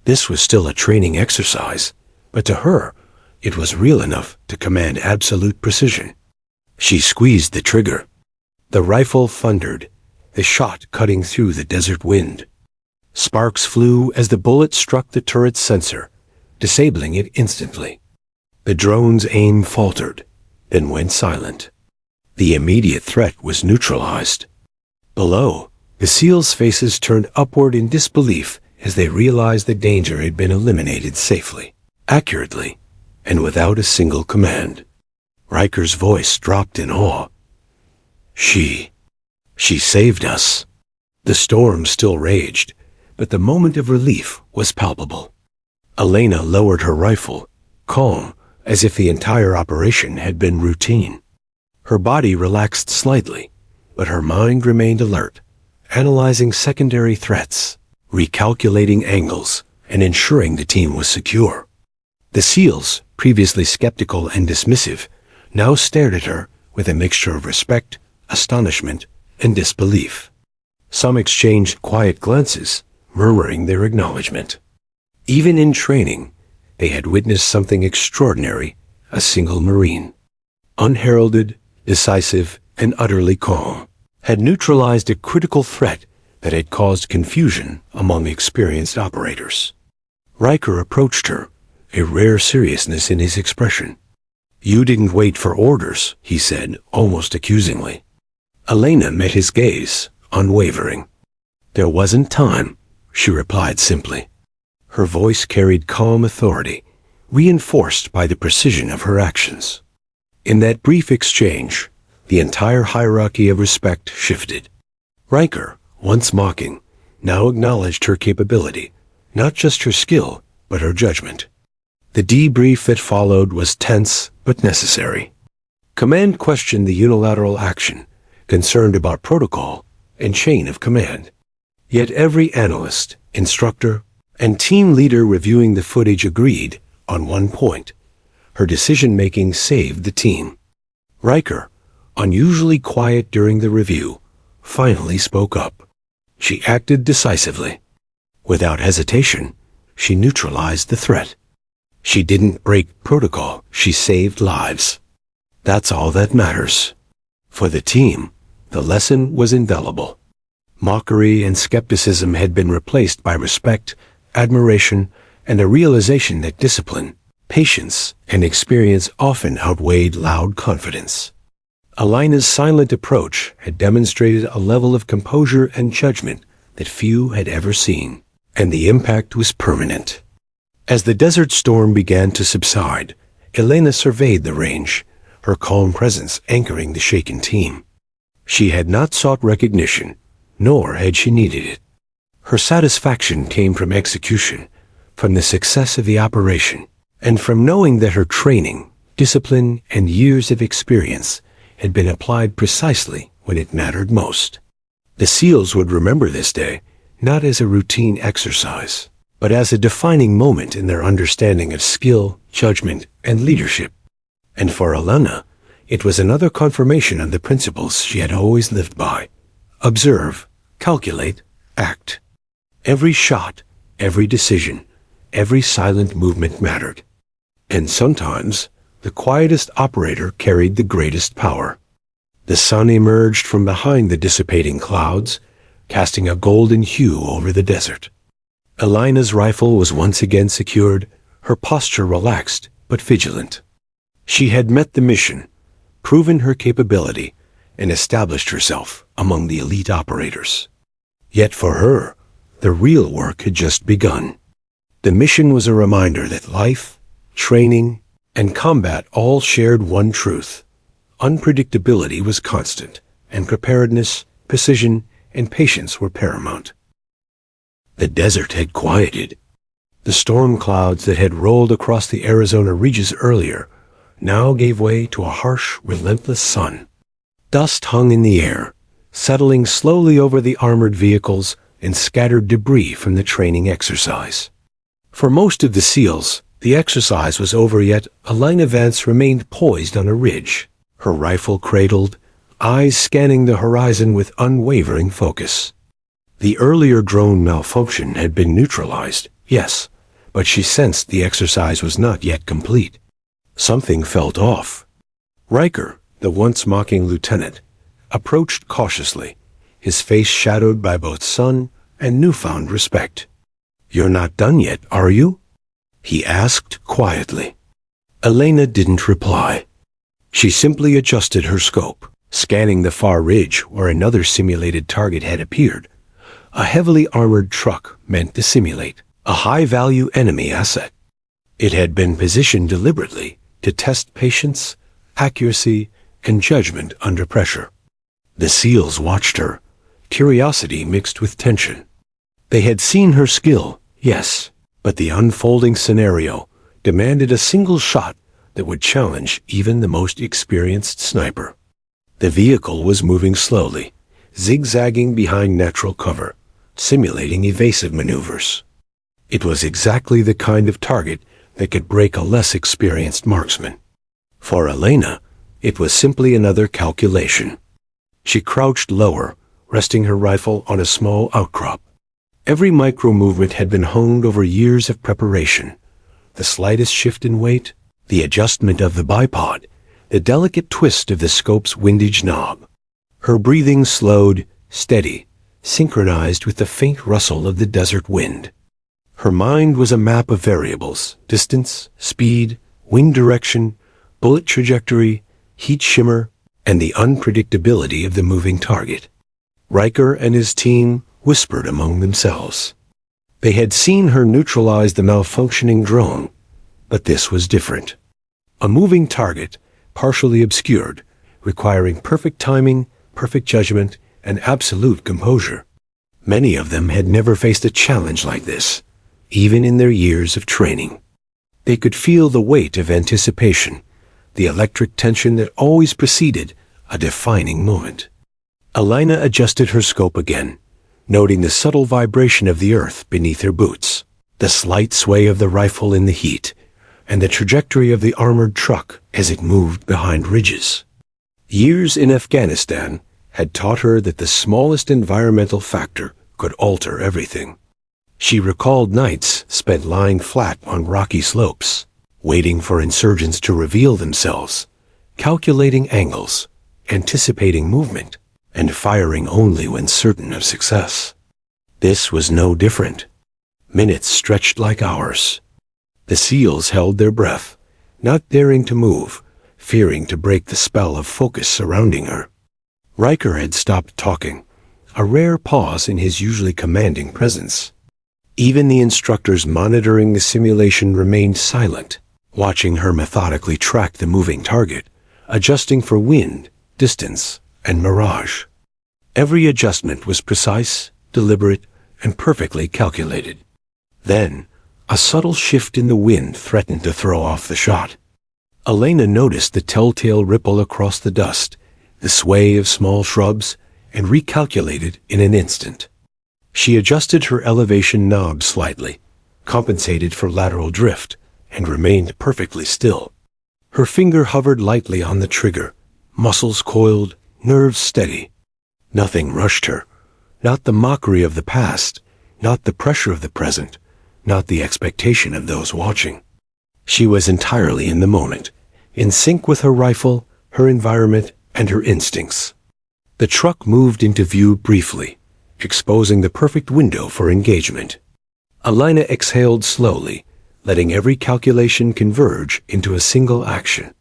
This was still a training exercise, but to her, it was real enough to command absolute precision. She squeezed the trigger. The rifle thundered, the shot cutting through the desert wind. Sparks flew as the bullet struck the turret's sensor, disabling it instantly. The drone's aim faltered, then went silent. The immediate threat was neutralized. Below, the SEALs' faces turned upward in disbelief as they realized the danger had been eliminated safely, accurately, and without a single command. Riker's voice dropped in awe. She saved us. The storm still raged, but the moment of relief was palpable. Elena lowered her rifle, calm, as if the entire operation had been routine. Her body relaxed slightly, but her mind remained alert, analyzing secondary threats, recalculating angles, and ensuring the team was secure. The SEALs, previously skeptical and dismissive, now stared at her with a mixture of respect, astonishment, and disbelief. Some exchanged quiet glances, murmuring their acknowledgement. Even in training, they had witnessed something extraordinary, a single Marine, unheralded, decisive, and utterly calm, had neutralized a critical threat that had caused confusion among experienced operators. Riker approached her, a rare seriousness in his expression. "You didn't wait for orders," he said, almost accusingly. Elena met his gaze, unwavering. "There wasn't time," she replied simply. Her voice carried calm authority, reinforced by the precision of her actions. In that brief exchange, the entire hierarchy of respect shifted. Riker, once mocking, now acknowledged her capability, not just her skill, but her judgment. The debrief that followed was tense but necessary. Command questioned the unilateral action, concerned about protocol and chain of command. Yet every analyst, instructor, and team leader reviewing the footage agreed on one point: her decision-making saved the team. Riker, unusually quiet during the review, finally spoke up. She acted decisively. Without hesitation, she neutralized the threat. She didn't break protocol, she saved lives. That's all that matters. For the team, the lesson was indelible. Mockery and skepticism had been replaced by respect, admiration, and a realization that discipline, patience, and experience often outweighed loud confidence. Elena's silent approach had demonstrated a level of composure and judgment that few had ever seen, and the impact was permanent. As the desert storm began to subside, Elena surveyed the range, her calm presence anchoring the shaken team. She had not sought recognition, nor had she needed it. Her satisfaction came from execution, from the success of the operation, and from knowing that her training, discipline, and years of experience had been applied precisely when it mattered most. The SEALs would remember this day, not as a routine exercise, but as a defining moment in their understanding of skill, judgment, and leadership. And for Elena, it was another confirmation of the principles she had always lived by: observe, calculate, act. Every shot, every decision, every silent movement mattered. And sometimes, the quietest operator carried the greatest power. The sun emerged from behind the dissipating clouds, casting a golden hue over the desert. Elena's rifle was once again secured, her posture relaxed but vigilant. She had met the mission, proven her capability, and established herself among the elite operators. Yet for her, the real work had just begun. The mission was a reminder that life, training, and combat all shared one truth. Unpredictability was constant, and preparedness, precision, and patience were paramount. The desert had quieted. The storm clouds that had rolled across the Arizona ridges earlier now gave way to a harsh, relentless sun. Dust hung in the air, settling slowly over the armored vehicles and scattered debris from the training exercise. For most of the SEALs, the exercise was over, yet Elena Vance remained poised on a ridge, her rifle cradled, eyes scanning the horizon with unwavering focus. The earlier drone malfunction had been neutralized, yes, but she sensed the exercise was not yet complete. Something felt off. Riker, the once mocking lieutenant, approached cautiously, his face shadowed by both sun and newfound respect. "You're not done yet, are you?" he asked quietly. Elena didn't reply. She simply adjusted her scope, scanning the far ridge where another simulated target had appeared. A heavily armored truck meant to simulate a high-value enemy asset. It had been positioned deliberately to test patience, accuracy, and judgment under pressure. The SEALs watched her, curiosity mixed with tension. They had seen her skill, yes, but the unfolding scenario demanded a single shot that would challenge even the most experienced sniper. The vehicle was moving slowly, zigzagging behind natural cover, simulating evasive maneuvers. It was exactly the kind of target that could break a less experienced marksman. For Elena, it was simply another calculation. She crouched lower, resting her rifle on a small outcrop. Every micro-movement had been honed over years of preparation. The slightest shift in weight, the adjustment of the bipod, the delicate twist of the scope's windage knob. Her breathing slowed, steady, synchronized with the faint rustle of the desert wind. Her mind was a map of variables: distance, speed, wind direction, bullet trajectory, heat shimmer, and the unpredictability of the moving target. Riker and his team whispered among themselves. They had seen her neutralize the malfunctioning drone, but this was different. A moving target, partially obscured, requiring perfect timing, perfect judgment, and absolute composure. Many of them had never faced a challenge like this, even in their years of training. They could feel the weight of anticipation, the electric tension that always preceded a defining moment. Elena adjusted her scope again, noting the subtle vibration of the earth beneath her boots, the slight sway of the rifle in the heat, and the trajectory of the armored truck as it moved behind ridges. Years in Afghanistan had taught her that the smallest environmental factor could alter everything. She recalled nights spent lying flat on rocky slopes, waiting for insurgents to reveal themselves, calculating angles, anticipating movement, and firing only when certain of success. This was no different. Minutes stretched like hours. The SEALs held their breath, not daring to move, fearing to break the spell of focus surrounding her. Riker had stopped talking, a rare pause in his usually commanding presence. Even the instructors monitoring the simulation remained silent, watching her methodically track the moving target, adjusting for wind, distance, and mirage. Every adjustment was precise, deliberate, and perfectly calculated. Then, a subtle shift in the wind threatened to throw off the shot. Elena noticed the telltale ripple across the dust, the sway of small shrubs, and recalculated in an instant. She adjusted her elevation knob slightly, compensated for lateral drift, and remained perfectly still. Her finger hovered lightly on the trigger, muscles coiled, nerves steady. Nothing rushed her, not the mockery of the past, not the pressure of the present, not the expectation of those watching. She was entirely in the moment, in sync with her rifle, her environment, and her instincts. The truck moved into view briefly, exposing the perfect window for engagement. Elena exhaled slowly, letting every calculation converge into a single action.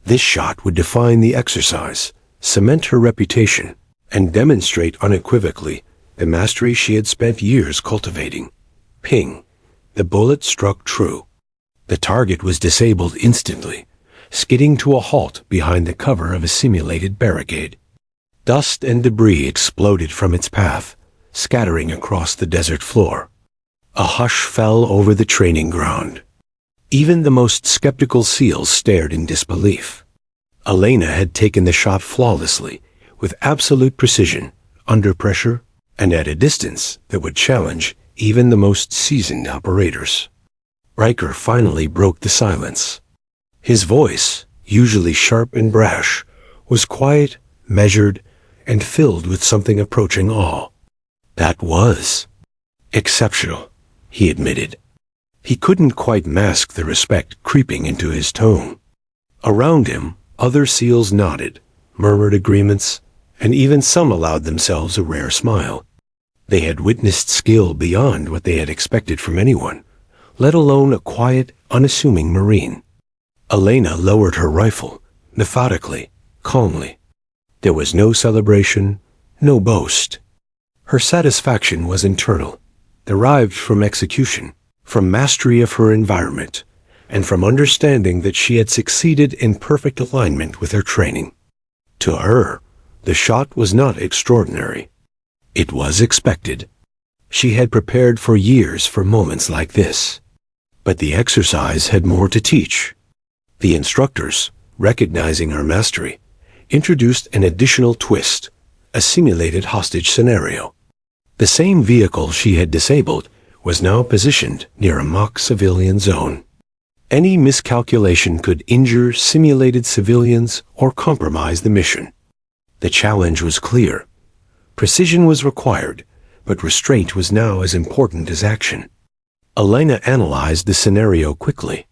This shot would define the exercise, cement her reputation, and demonstrate unequivocally the mastery she had spent years cultivating. Ping. The bullet struck true. The target was disabled instantly, skidding to a halt behind the cover of a simulated barricade. Dust and debris exploded from its path, scattering across the desert floor. A hush fell over the training ground. Even the most skeptical SEALs stared in disbelief. Elena had taken the shot flawlessly, with absolute precision, under pressure, and at a distance that would challenge even the most seasoned operators. Riker finally broke the silence. His voice, usually sharp and brash, was quiet, measured, and filled with something approaching awe. That was exceptional, he admitted. He couldn't quite mask the respect creeping into his tone. Around him, other SEALs nodded, murmured agreements, and even some allowed themselves a rare smile. They had witnessed skill beyond what they had expected from anyone, let alone a quiet, unassuming Marine. Elena lowered her rifle, methodically, calmly. There was no celebration, no boast. Her satisfaction was internal, derived from execution, from mastery of her environment, and from understanding that she had succeeded in perfect alignment with her training. To her, the shot was not extraordinary. It was expected. She had prepared for years for moments like this. But the exercise had more to teach. The instructors, recognizing her mastery, introduced an additional twist, a simulated hostage scenario. The same vehicle she had disabled was now positioned near a mock civilian zone. Any miscalculation could injure simulated civilians or compromise the mission. The challenge was clear. Precision was required, but restraint was now as important as action. Elena analyzed the scenario quickly.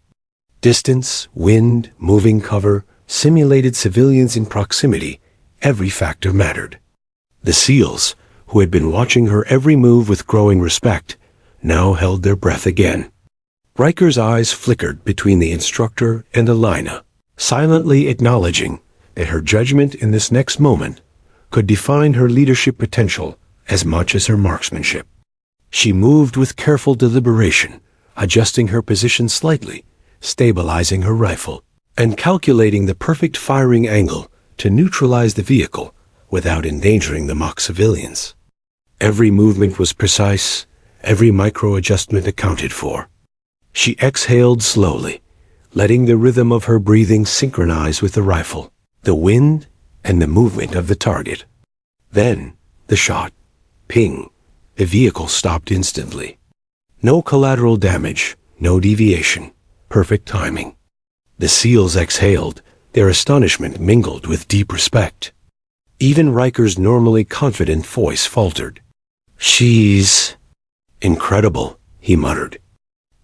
Distance, wind, moving cover, simulated civilians in proximity, every factor mattered. The SEALs, who had been watching her every move with growing respect, now held their breath again. Riker's eyes flickered between the instructor and Elena, silently acknowledging that her judgment in this next moment could define her leadership potential as much as her marksmanship. She moved with careful deliberation, adjusting her position slightly, stabilizing her rifle, and calculating the perfect firing angle to neutralize the vehicle without endangering the mock civilians. Every movement was precise, every micro-adjustment accounted for. She exhaled slowly, letting the rhythm of her breathing synchronize with the rifle, the wind, and the movement of the target. Then, the shot. Ping. The vehicle stopped instantly. No collateral damage, no deviation. Perfect timing. The SEALs exhaled, their astonishment mingled with deep respect. Even Riker's normally confident voice faltered. "She's incredible," he muttered.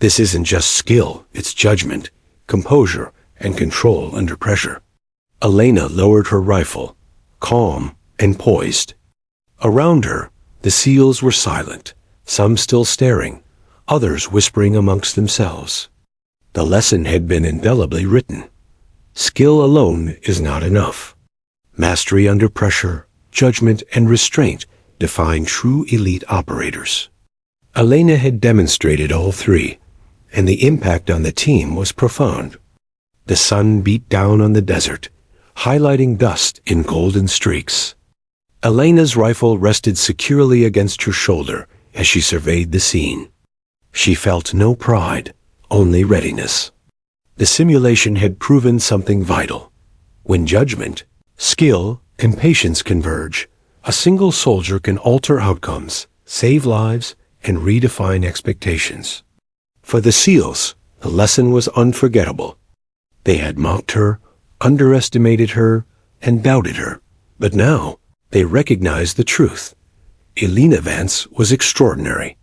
"This isn't just skill, it's judgment, composure, and control under pressure." Elena lowered her rifle, calm and poised. Around her, the SEALs were silent, some still staring, others whispering amongst themselves. The lesson had been indelibly written. Skill alone is not enough. Mastery under pressure, judgment, and restraint define true elite operators. Elena had demonstrated all three, and the impact on the team was profound. The sun beat down on the desert, highlighting dust in golden streaks. Elena's rifle rested securely against her shoulder as she surveyed the scene. She felt no pride, only readiness. The simulation had proven something vital. When judgment, skill, and patience converge, a single soldier can alter outcomes, save lives, and redefine expectations. For the SEALs, the lesson was unforgettable. They had mocked her, underestimated her, and doubted her, but now they recognized the truth. Elena Vance was extraordinary.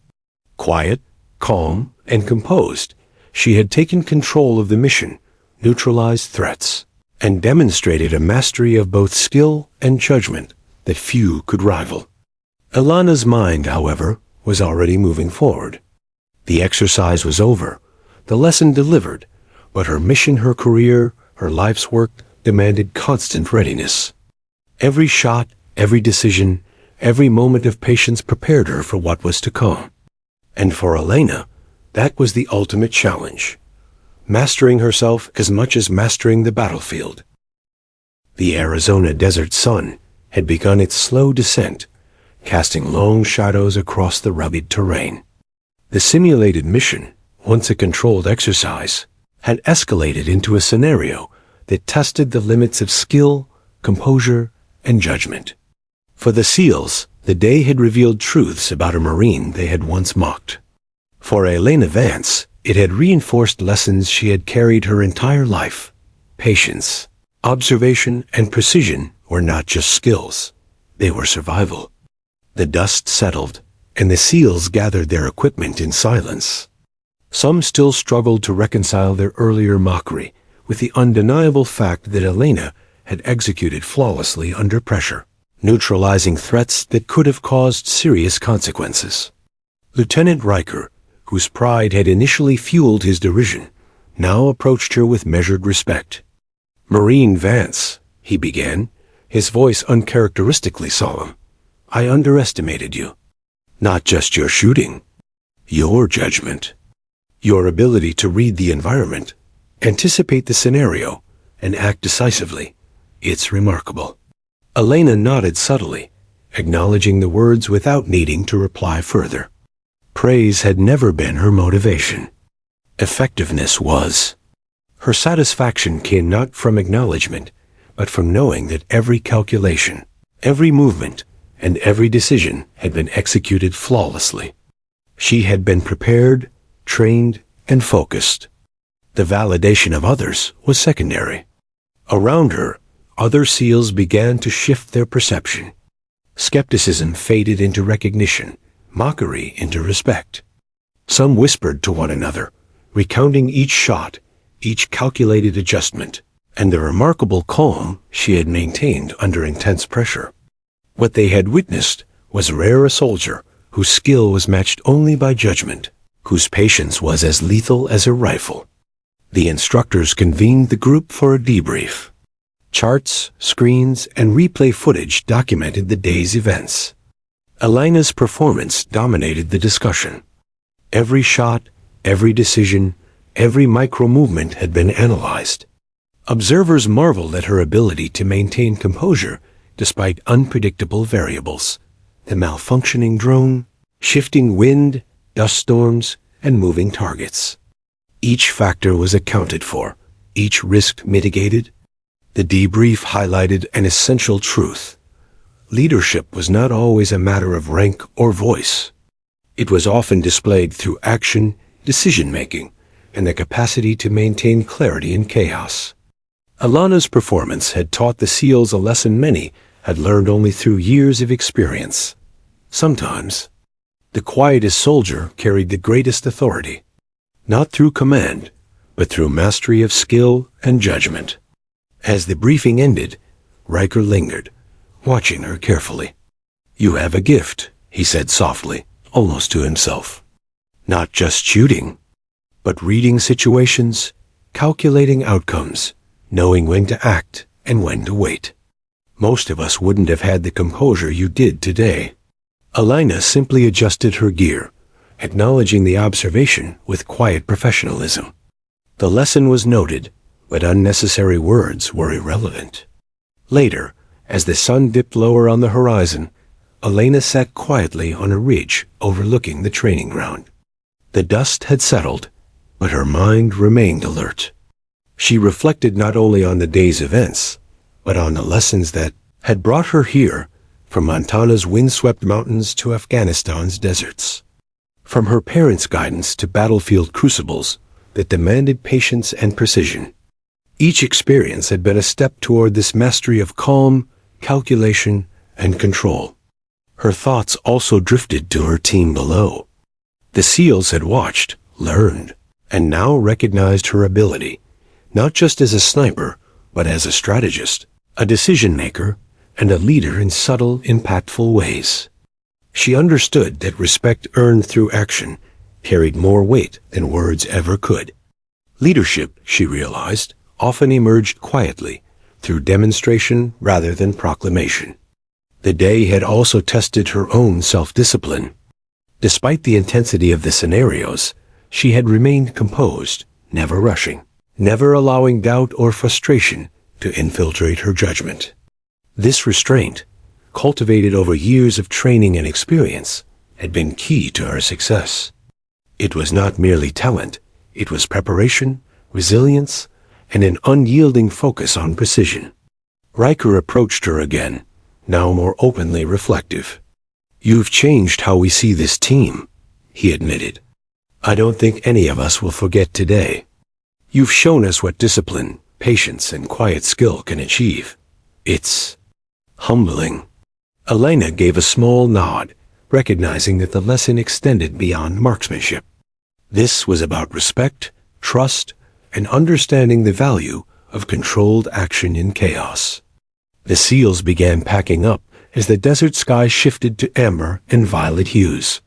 Quiet, calm, and composed, she had taken control of the mission, neutralized threats, and demonstrated a mastery of both skill and judgment that few could rival. Elena's mind, however, was already moving forward. The exercise was over, the lesson delivered, but her mission, her career, her life's work demanded constant readiness. Every shot, every decision, every moment of patience prepared her for what was to come. And for Elena, that was the ultimate challenge. mastering herself as much as mastering the battlefield. The Arizona desert sun had begun its slow descent, casting long shadows across the rugged terrain. The simulated mission, once a controlled exercise, had escalated into a scenario that tested the limits of skill, composure, and judgment. For the SEALs, the day had revealed truths about a Marine they had once mocked. For Elena Vance, it had reinforced lessons she had carried her entire life. Patience, observation, and precision were not just skills. They were survival. The dust settled, and the SEALs gathered their equipment in silence. Some still struggled to reconcile their earlier mockery with the undeniable fact that Elena had executed flawlessly under pressure, neutralizing threats that could have caused serious consequences. Lieutenant Riker, whose pride had initially fueled his derision, now approached her with measured respect. "Marine Vance," he began, his voice uncharacteristically solemn, "I underestimated you. Not just your shooting, your judgment, your ability to read the environment, anticipate the scenario, and act decisively. It's remarkable." Elena nodded subtly, acknowledging the words without needing to reply further. Praise had never been her motivation. Effectiveness was. Her satisfaction came not from acknowledgement, but from knowing that every calculation, every movement, and every decision had been executed flawlessly. She had been prepared, trained, and focused. The validation of others was secondary. Around her, other SEALs began to shift their perception. Skepticism faded into recognition, mockery into respect. Some whispered to one another, recounting each shot, each calculated adjustment, and the remarkable calm she had maintained under intense pressure. What they had witnessed was rare a soldier whose skill was matched only by judgment, whose patience was as lethal as a rifle. The instructors convened the group for a debrief. Charts, screens, and replay footage documented the day's events. Elena's performance dominated the discussion. Every shot, every decision, every micro-movement had been analyzed. Observers marveled at her ability to maintain composure despite unpredictable variables. The malfunctioning drone, shifting wind, dust storms, and moving targets. Each factor was accounted for, each risk mitigated. The debrief highlighted an essential truth. Leadership was not always a matter of rank or voice. It was often displayed through action, decision-making, and the capacity to maintain clarity in chaos. Alana's performance had taught the SEALs a lesson many had learned only through years of experience. Sometimes, the quietest soldier carried the greatest authority, not through command, but through mastery of skill and judgment. As the briefing ended, Riker lingered, watching her carefully. "You have a gift," he said softly, almost to himself. "Not just shooting, but reading situations, calculating outcomes, knowing when to act and when to wait. Most of us wouldn't have had the composure you did today." Elena simply adjusted her gear, acknowledging the observation with quiet professionalism. The lesson was noted, but unnecessary words were irrelevant. Later, as the sun dipped lower on the horizon, Elena sat quietly on a ridge overlooking the training ground. The dust had settled, but her mind remained alert. She reflected not only on the day's events, but on the lessons that had brought her here, from Montana's windswept mountains to Afghanistan's deserts. From her parents' guidance to battlefield crucibles that demanded patience and precision. Each experience had been a step toward this mastery of calm, calculation, and control. Her thoughts also drifted to her team below. The SEALs had watched, learned, and now recognized her ability, not just as a sniper, but as a strategist, a decision-maker, and a leader in subtle, impactful ways. She understood that respect earned through action carried more weight than words ever could. Leadership, she realized, often emerged quietly, through demonstration rather than proclamation. The day had also tested her own self-discipline. Despite the intensity of the scenarios, she had remained composed, never rushing, never allowing doubt or frustration to infiltrate her judgment. This restraint, cultivated over years of training and experience, had been key to her success. It was not merely talent, it was preparation, resilience, and an unyielding focus on precision. Riker approached her again, now more openly reflective. "You've changed how we see this team," he admitted. "I don't think any of us will forget today. You've shown us what discipline, patience, and quiet skill can achieve. It's humbling." Elena gave a small nod, recognizing that the lesson extended beyond marksmanship. This was about respect, trust, and understanding the value of controlled action in chaos. The SEALs began packing up as the desert sky shifted to amber and violet hues.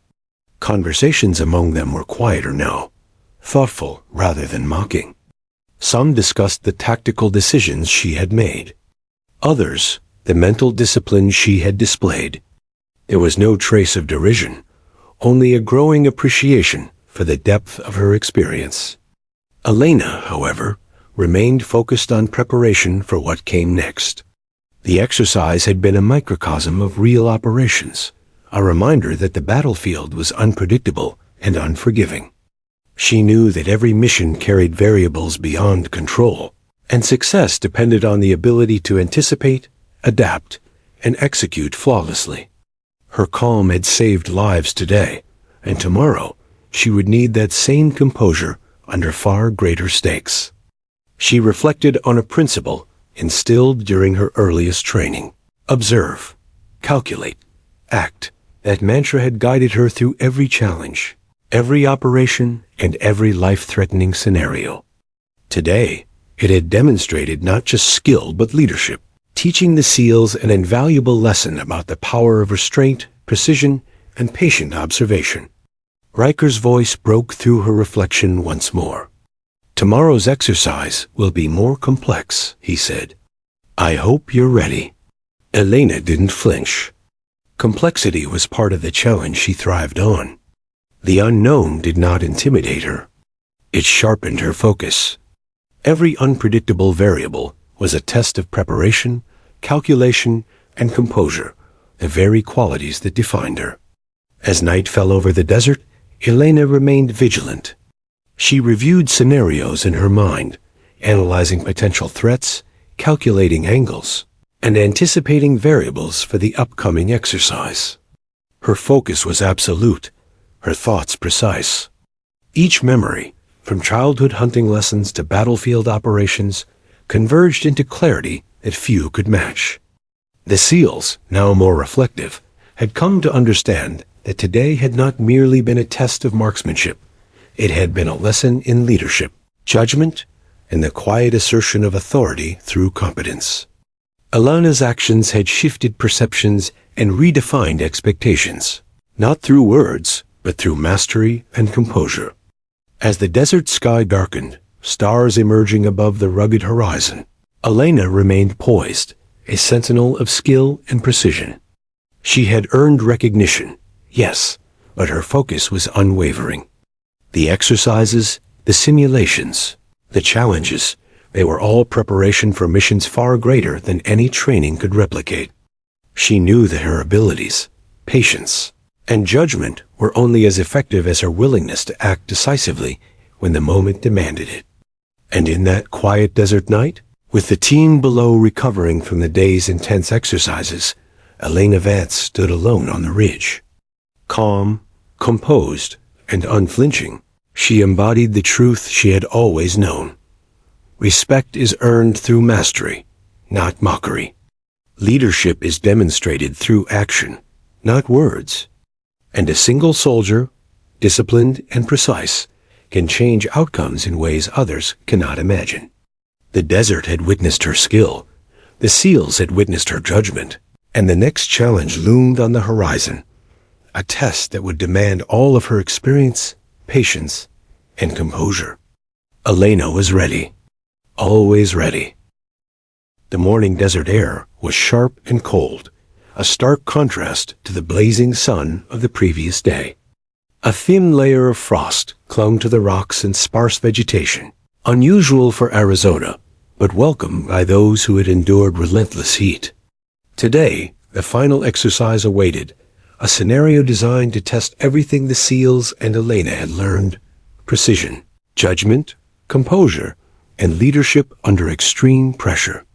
Conversations among them were quieter now, thoughtful rather than mocking. Some discussed the tactical decisions she had made. Others, the mental discipline she had displayed. There was no trace of derision, only a growing appreciation for the depth of her experience. Elena, however, remained focused on preparation for what came next. The exercise had been a microcosm of real operations, a reminder that the battlefield was unpredictable and unforgiving. She knew that every mission carried variables beyond control, and success depended on the ability to anticipate, adapt, and execute flawlessly. Her calm had saved lives today, and tomorrow she would need that same composure under far greater stakes. She reflected on a principle instilled during her earliest training. Observe, calculate, act. That mantra had guided her through every challenge, every operation, and every life-threatening scenario. Today, it had demonstrated not just skill but leadership, teaching the SEALs an invaluable lesson about the power of restraint, precision, and patient observation. Riker's voice broke through her reflection once more. "Tomorrow's exercise will be more complex," he said. "I hope you're ready." Elena didn't flinch. Complexity was part of the challenge she thrived on. The unknown did not intimidate her. It sharpened her focus. Every unpredictable variable was a test of preparation, calculation, and composure, the very qualities that defined her. As night fell over the desert, Elena remained vigilant. She reviewed scenarios in her mind, analyzing potential threats, calculating angles, and anticipating variables for the upcoming exercise. Her focus was absolute, her thoughts precise. Each memory, from childhood hunting lessons to battlefield operations, converged into clarity that few could match. The SEALs, now more reflective, had come to understand that today had not merely been a test of marksmanship. It had been a lesson in leadership, judgment, and the quiet assertion of authority through competence. Elena's actions had shifted perceptions and redefined expectations, not through words, but through mastery and composure. As the desert sky darkened, stars emerging above the rugged horizon, Elena remained poised, a sentinel of skill and precision. She had earned recognition, yes, but her focus was unwavering. The exercises, the simulations, the challenges, they were all preparation for missions far greater than any training could replicate. She knew that her abilities, patience, and judgment were only as effective as her willingness to act decisively when the moment demanded it. And in that quiet desert night, with the team below recovering from the day's intense exercises, Elena Vance stood alone on the ridge. Calm, composed, and unflinching, she embodied the truth she had always known. Respect is earned through mastery, not mockery. Leadership is demonstrated through action, not words. And a single soldier, disciplined and precise, can change outcomes in ways others cannot imagine. The desert had witnessed her skill, the SEALs had witnessed her judgment, and the next challenge loomed on the horizon, a test that would demand all of her experience, patience, and composure. Elena was ready, always ready. The morning desert air was sharp and cold, a stark contrast to the blazing sun of the previous day. A thin layer of frost clung to the rocks and sparse vegetation, Unusual for Arizona, but welcome by those who had endured relentless heat. Today, the final exercise awaited, a scenario designed to test everything the SEALs and Elena had learned: precision, judgment, composure, and leadership under extreme pressure.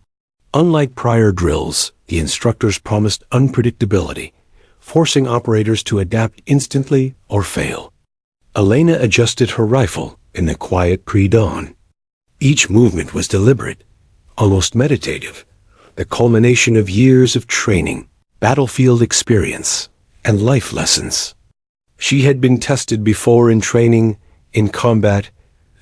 Unlike prior drills, the instructors promised unpredictability, forcing operators to adapt instantly or fail. Elena adjusted her rifle in the quiet pre-dawn. Each movement was deliberate, almost meditative, the culmination of years of training, battlefield experience, and life lessons. She had been tested before in training, in combat,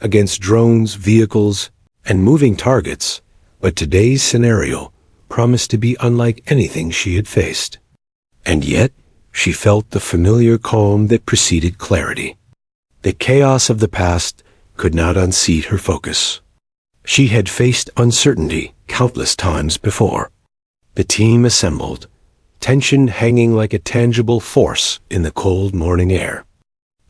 against drones, vehicles, and moving targets, but today's scenario promised to be unlike anything she had faced. And yet, she felt the familiar calm that preceded clarity. The chaos of the past could not unseat her focus. She had faced uncertainty countless times before. The team assembled, tension hanging like a tangible force in the cold morning air.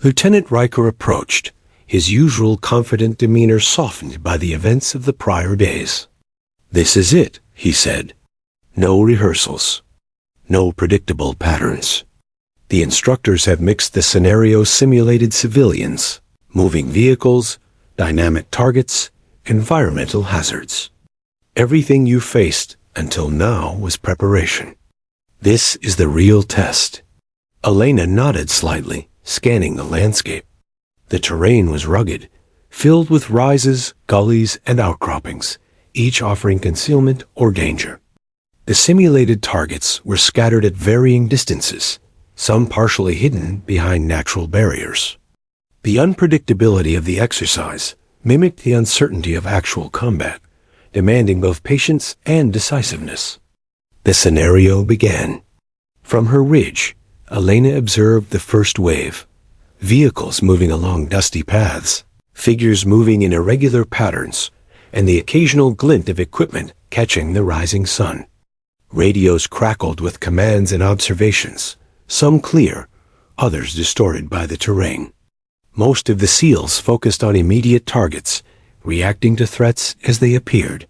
Lieutenant Riker approached, his usual confident demeanor softened by the events of the prior days. "This is it," he said. "No rehearsals. No predictable patterns. The instructors have mixed the scenario simulated civilians, moving vehicles, dynamic targets, environmental hazards. Everything you faced until now was preparation. This is the real test." Elena nodded slightly, scanning the landscape. The terrain was rugged, filled with rises, gullies, and outcroppings, each offering concealment or danger. The simulated targets were scattered at varying distances, some partially hidden behind natural barriers. The unpredictability of the exercise mimicked the uncertainty of actual combat, demanding both patience and decisiveness. The scenario began. From her ridge, Elena observed the first wave. Vehicles moving along dusty paths, figures moving in irregular patterns, and the occasional glint of equipment catching the rising sun. Radios crackled with commands and observations, some clear, others distorted by the terrain. Most of the SEALs focused on immediate targets, reacting to threats as they appeared.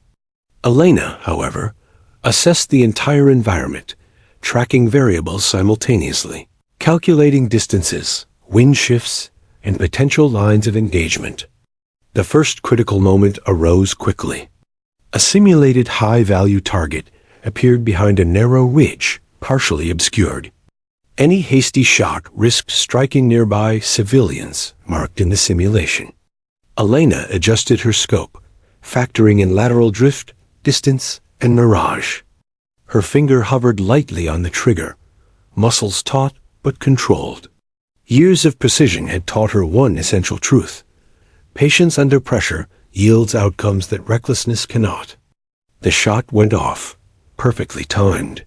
Elena, however, assessed the entire environment, tracking variables simultaneously, calculating distances, wind shifts, and potential lines of engagement. The first critical moment arose quickly. A simulated high-value target appeared behind a narrow ridge, partially obscured. Any hasty shot risked striking nearby civilians marked in the simulation. Elena adjusted her scope, factoring in lateral drift, distance, and mirage. Her finger hovered lightly on the trigger, muscles taut but controlled. Years of precision had taught her one essential truth: patience under pressure yields outcomes that recklessness cannot. The shot went off, perfectly timed.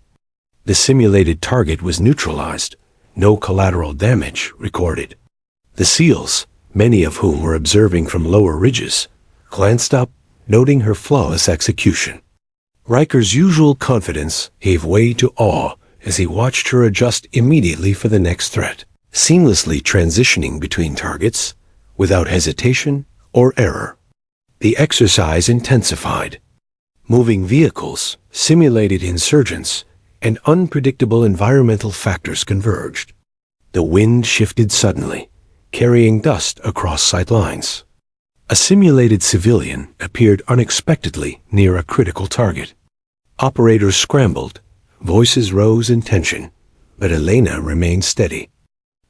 The simulated target was neutralized, no collateral damage recorded. The SEALs, many of whom were observing from lower ridges, glanced up, noting her flawless execution. Riker's usual confidence gave way to awe as he watched her adjust immediately for the next threat, seamlessly transitioning between targets without hesitation or error. The exercise intensified. Moving vehicles, simulated insurgents, and unpredictable environmental factors converged. The wind shifted suddenly, carrying dust across sight lines. A simulated civilian appeared unexpectedly near a critical target. Operators scrambled, voices rose in tension, but Elena remained steady.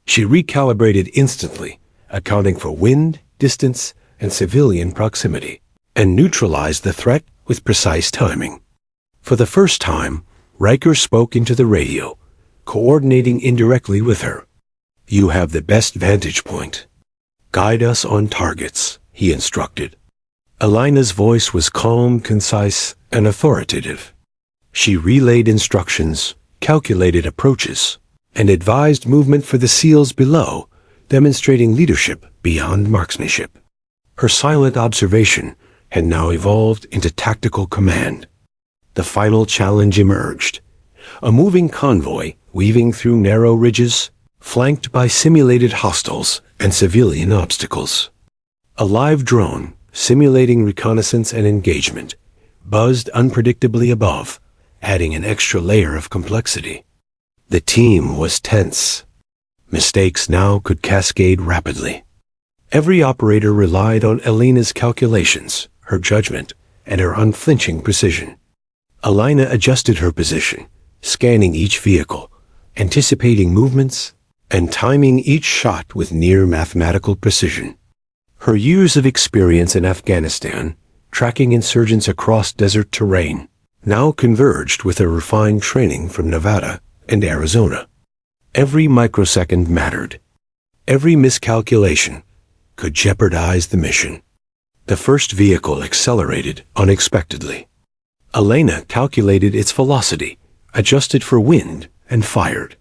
She recalibrated instantly, accounting for wind, distance, and civilian proximity, and neutralized the threat with precise timing. For the first time, Riker spoke into the radio, coordinating indirectly with her. "You have the best vantage point. Guide us on targets," he instructed. Elena's voice was calm, concise, and authoritative. She relayed instructions, calculated approaches, and advised movement for the SEALs below, demonstrating leadership beyond marksmanship. Her silent observation had now evolved into tactical command. The final challenge emerged. A moving convoy weaving through narrow ridges, flanked by simulated hostiles and civilian obstacles. A live drone, simulating reconnaissance and engagement, buzzed unpredictably above, adding an extra layer of complexity. The team was tense. Mistakes now could cascade rapidly. Every operator relied on Elena's calculations, her judgment, and her unflinching precision. Elena adjusted her position, scanning each vehicle, anticipating movements, and timing each shot with near mathematical precision. Her years of experience in Afghanistan, tracking insurgents across desert terrain, now converged with her refined training from Nevada and Arizona. Every microsecond mattered. Every miscalculation could jeopardize the mission. The first vehicle accelerated unexpectedly. Elena calculated its velocity, adjusted for wind, and fired.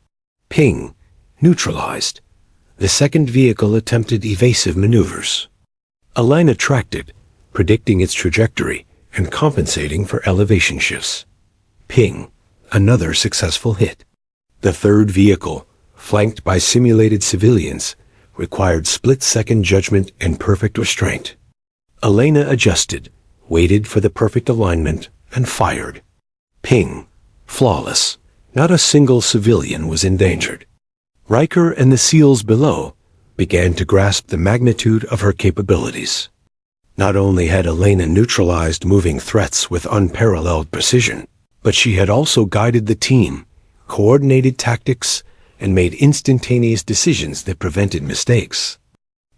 Ping, neutralized. The second vehicle attempted evasive maneuvers. Elena tracked it, predicting its trajectory and compensating for elevation shifts. Ping, another successful hit. The third vehicle, flanked by simulated civilians, required split-second judgment and perfect restraint. Elena adjusted, waited for the perfect alignment, and fired. Ping, flawless. Not a single civilian was endangered. Riker and the SEALs below began to grasp the magnitude of her capabilities. Not only had Elena neutralized moving threats with unparalleled precision, but she had also guided the team, coordinated tactics, and made instantaneous decisions that prevented mistakes.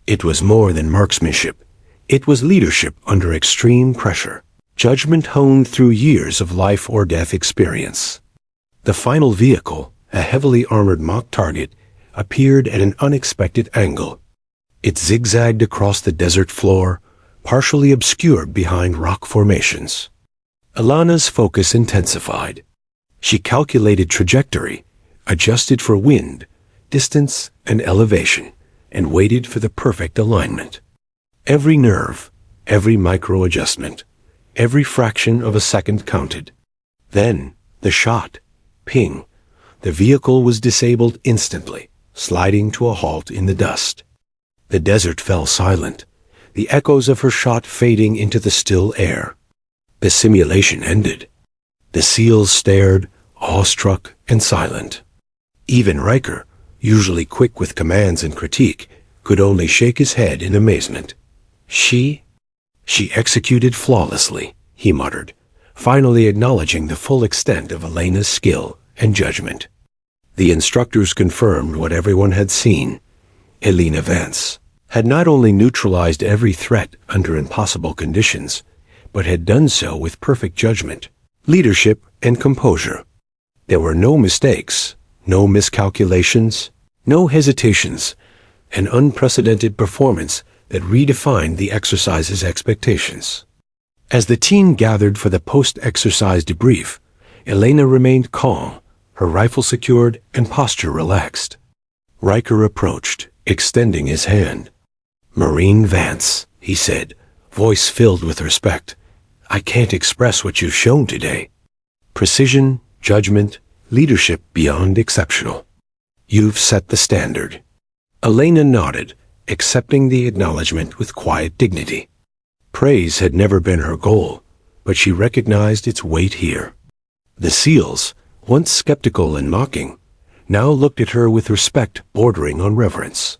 It was more than marksmanship. It was leadership under extreme pressure, judgment honed through years of life-or-death experience. The final vehicle, a heavily armored mock target, appeared at an unexpected angle. It zigzagged across the desert floor, partially obscured behind rock formations. Elena's focus intensified. She calculated trajectory, adjusted for wind, distance, and elevation, and waited for the perfect alignment. Every nerve, every micro-adjustment, every fraction of a second counted. Then, the shot. Ping. The vehicle was disabled instantly, sliding to a halt in the dust. The desert fell silent, the echoes of her shot fading into the still air. The simulation ended. The SEALs stared, awestruck and silent. Even Riker, usually quick with commands and critique, could only shake his head in amazement. She executed flawlessly, he muttered, finally acknowledging the full extent of Elena's skill and judgment. The instructors confirmed what everyone had seen. Elena Vance had not only neutralized every threat under impossible conditions, but had done so with perfect judgment, leadership, and composure. There were no mistakes, no miscalculations, no hesitations, an unprecedented performance that redefined the exercise's expectations. As the team gathered for the post-exercise debrief, Elena remained calm, her rifle secured and posture relaxed. Riker approached, extending his hand. "Marine Vance," he said, voice filled with respect, "I can't express what you've shown today. Precision, judgment, leadership beyond exceptional. You've set the standard." Elena nodded, accepting the acknowledgement with quiet dignity. Praise had never been her goal, but she recognized its weight here. The SEALs, once skeptical and mocking, now looked at her with respect bordering on reverence.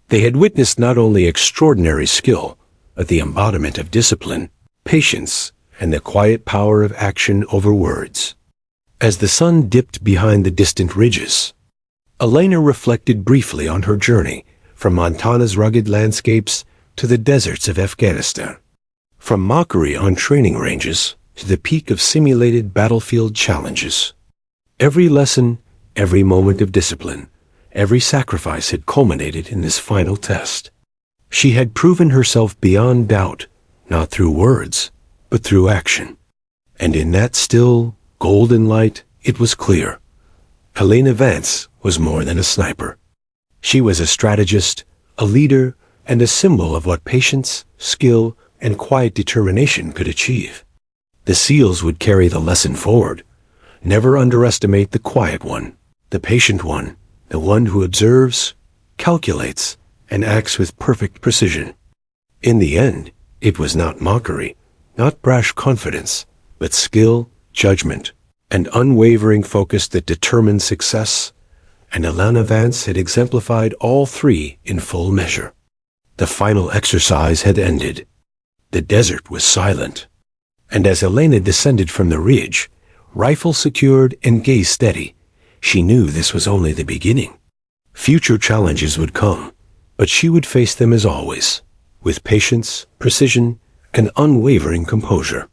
They had witnessed not only extraordinary skill, but the embodiment of discipline, patience, and the quiet power of action over words. As the sun dipped behind the distant ridges, Elena reflected briefly on her journey from Montana's rugged landscapes to the deserts of Afghanistan. From mockery on training ranges to the peak of simulated battlefield challenges. Every lesson, every moment of discipline, every sacrifice had culminated in this final test. She had proven herself beyond doubt, not through words, but through action. And in that still, golden light, it was clear. Elena Vance was more than a sniper. She was a strategist, a leader, and a symbol of what patience, skill, and quiet determination could achieve. The SEALs would carry the lesson forward. Never underestimate the quiet one, the patient one, the one who observes, calculates, and acts with perfect precision. In the end, It was not mockery, not brash confidence, but skill, judgment, and unwavering focus that determined success, and Alana Vance had exemplified all three in full measure. The final exercise had ended. The desert was silent, and as Elena descended from the ridge, rifle secured and gaze steady, she knew this was only the beginning. Future challenges would come, but she would face them as always, with patience, precision, and unwavering composure.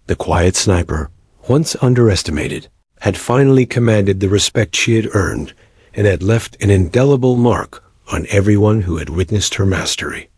The quiet sniper, once underestimated, had finally commanded the respect she had earned and had left an indelible mark on everyone who had witnessed her mastery.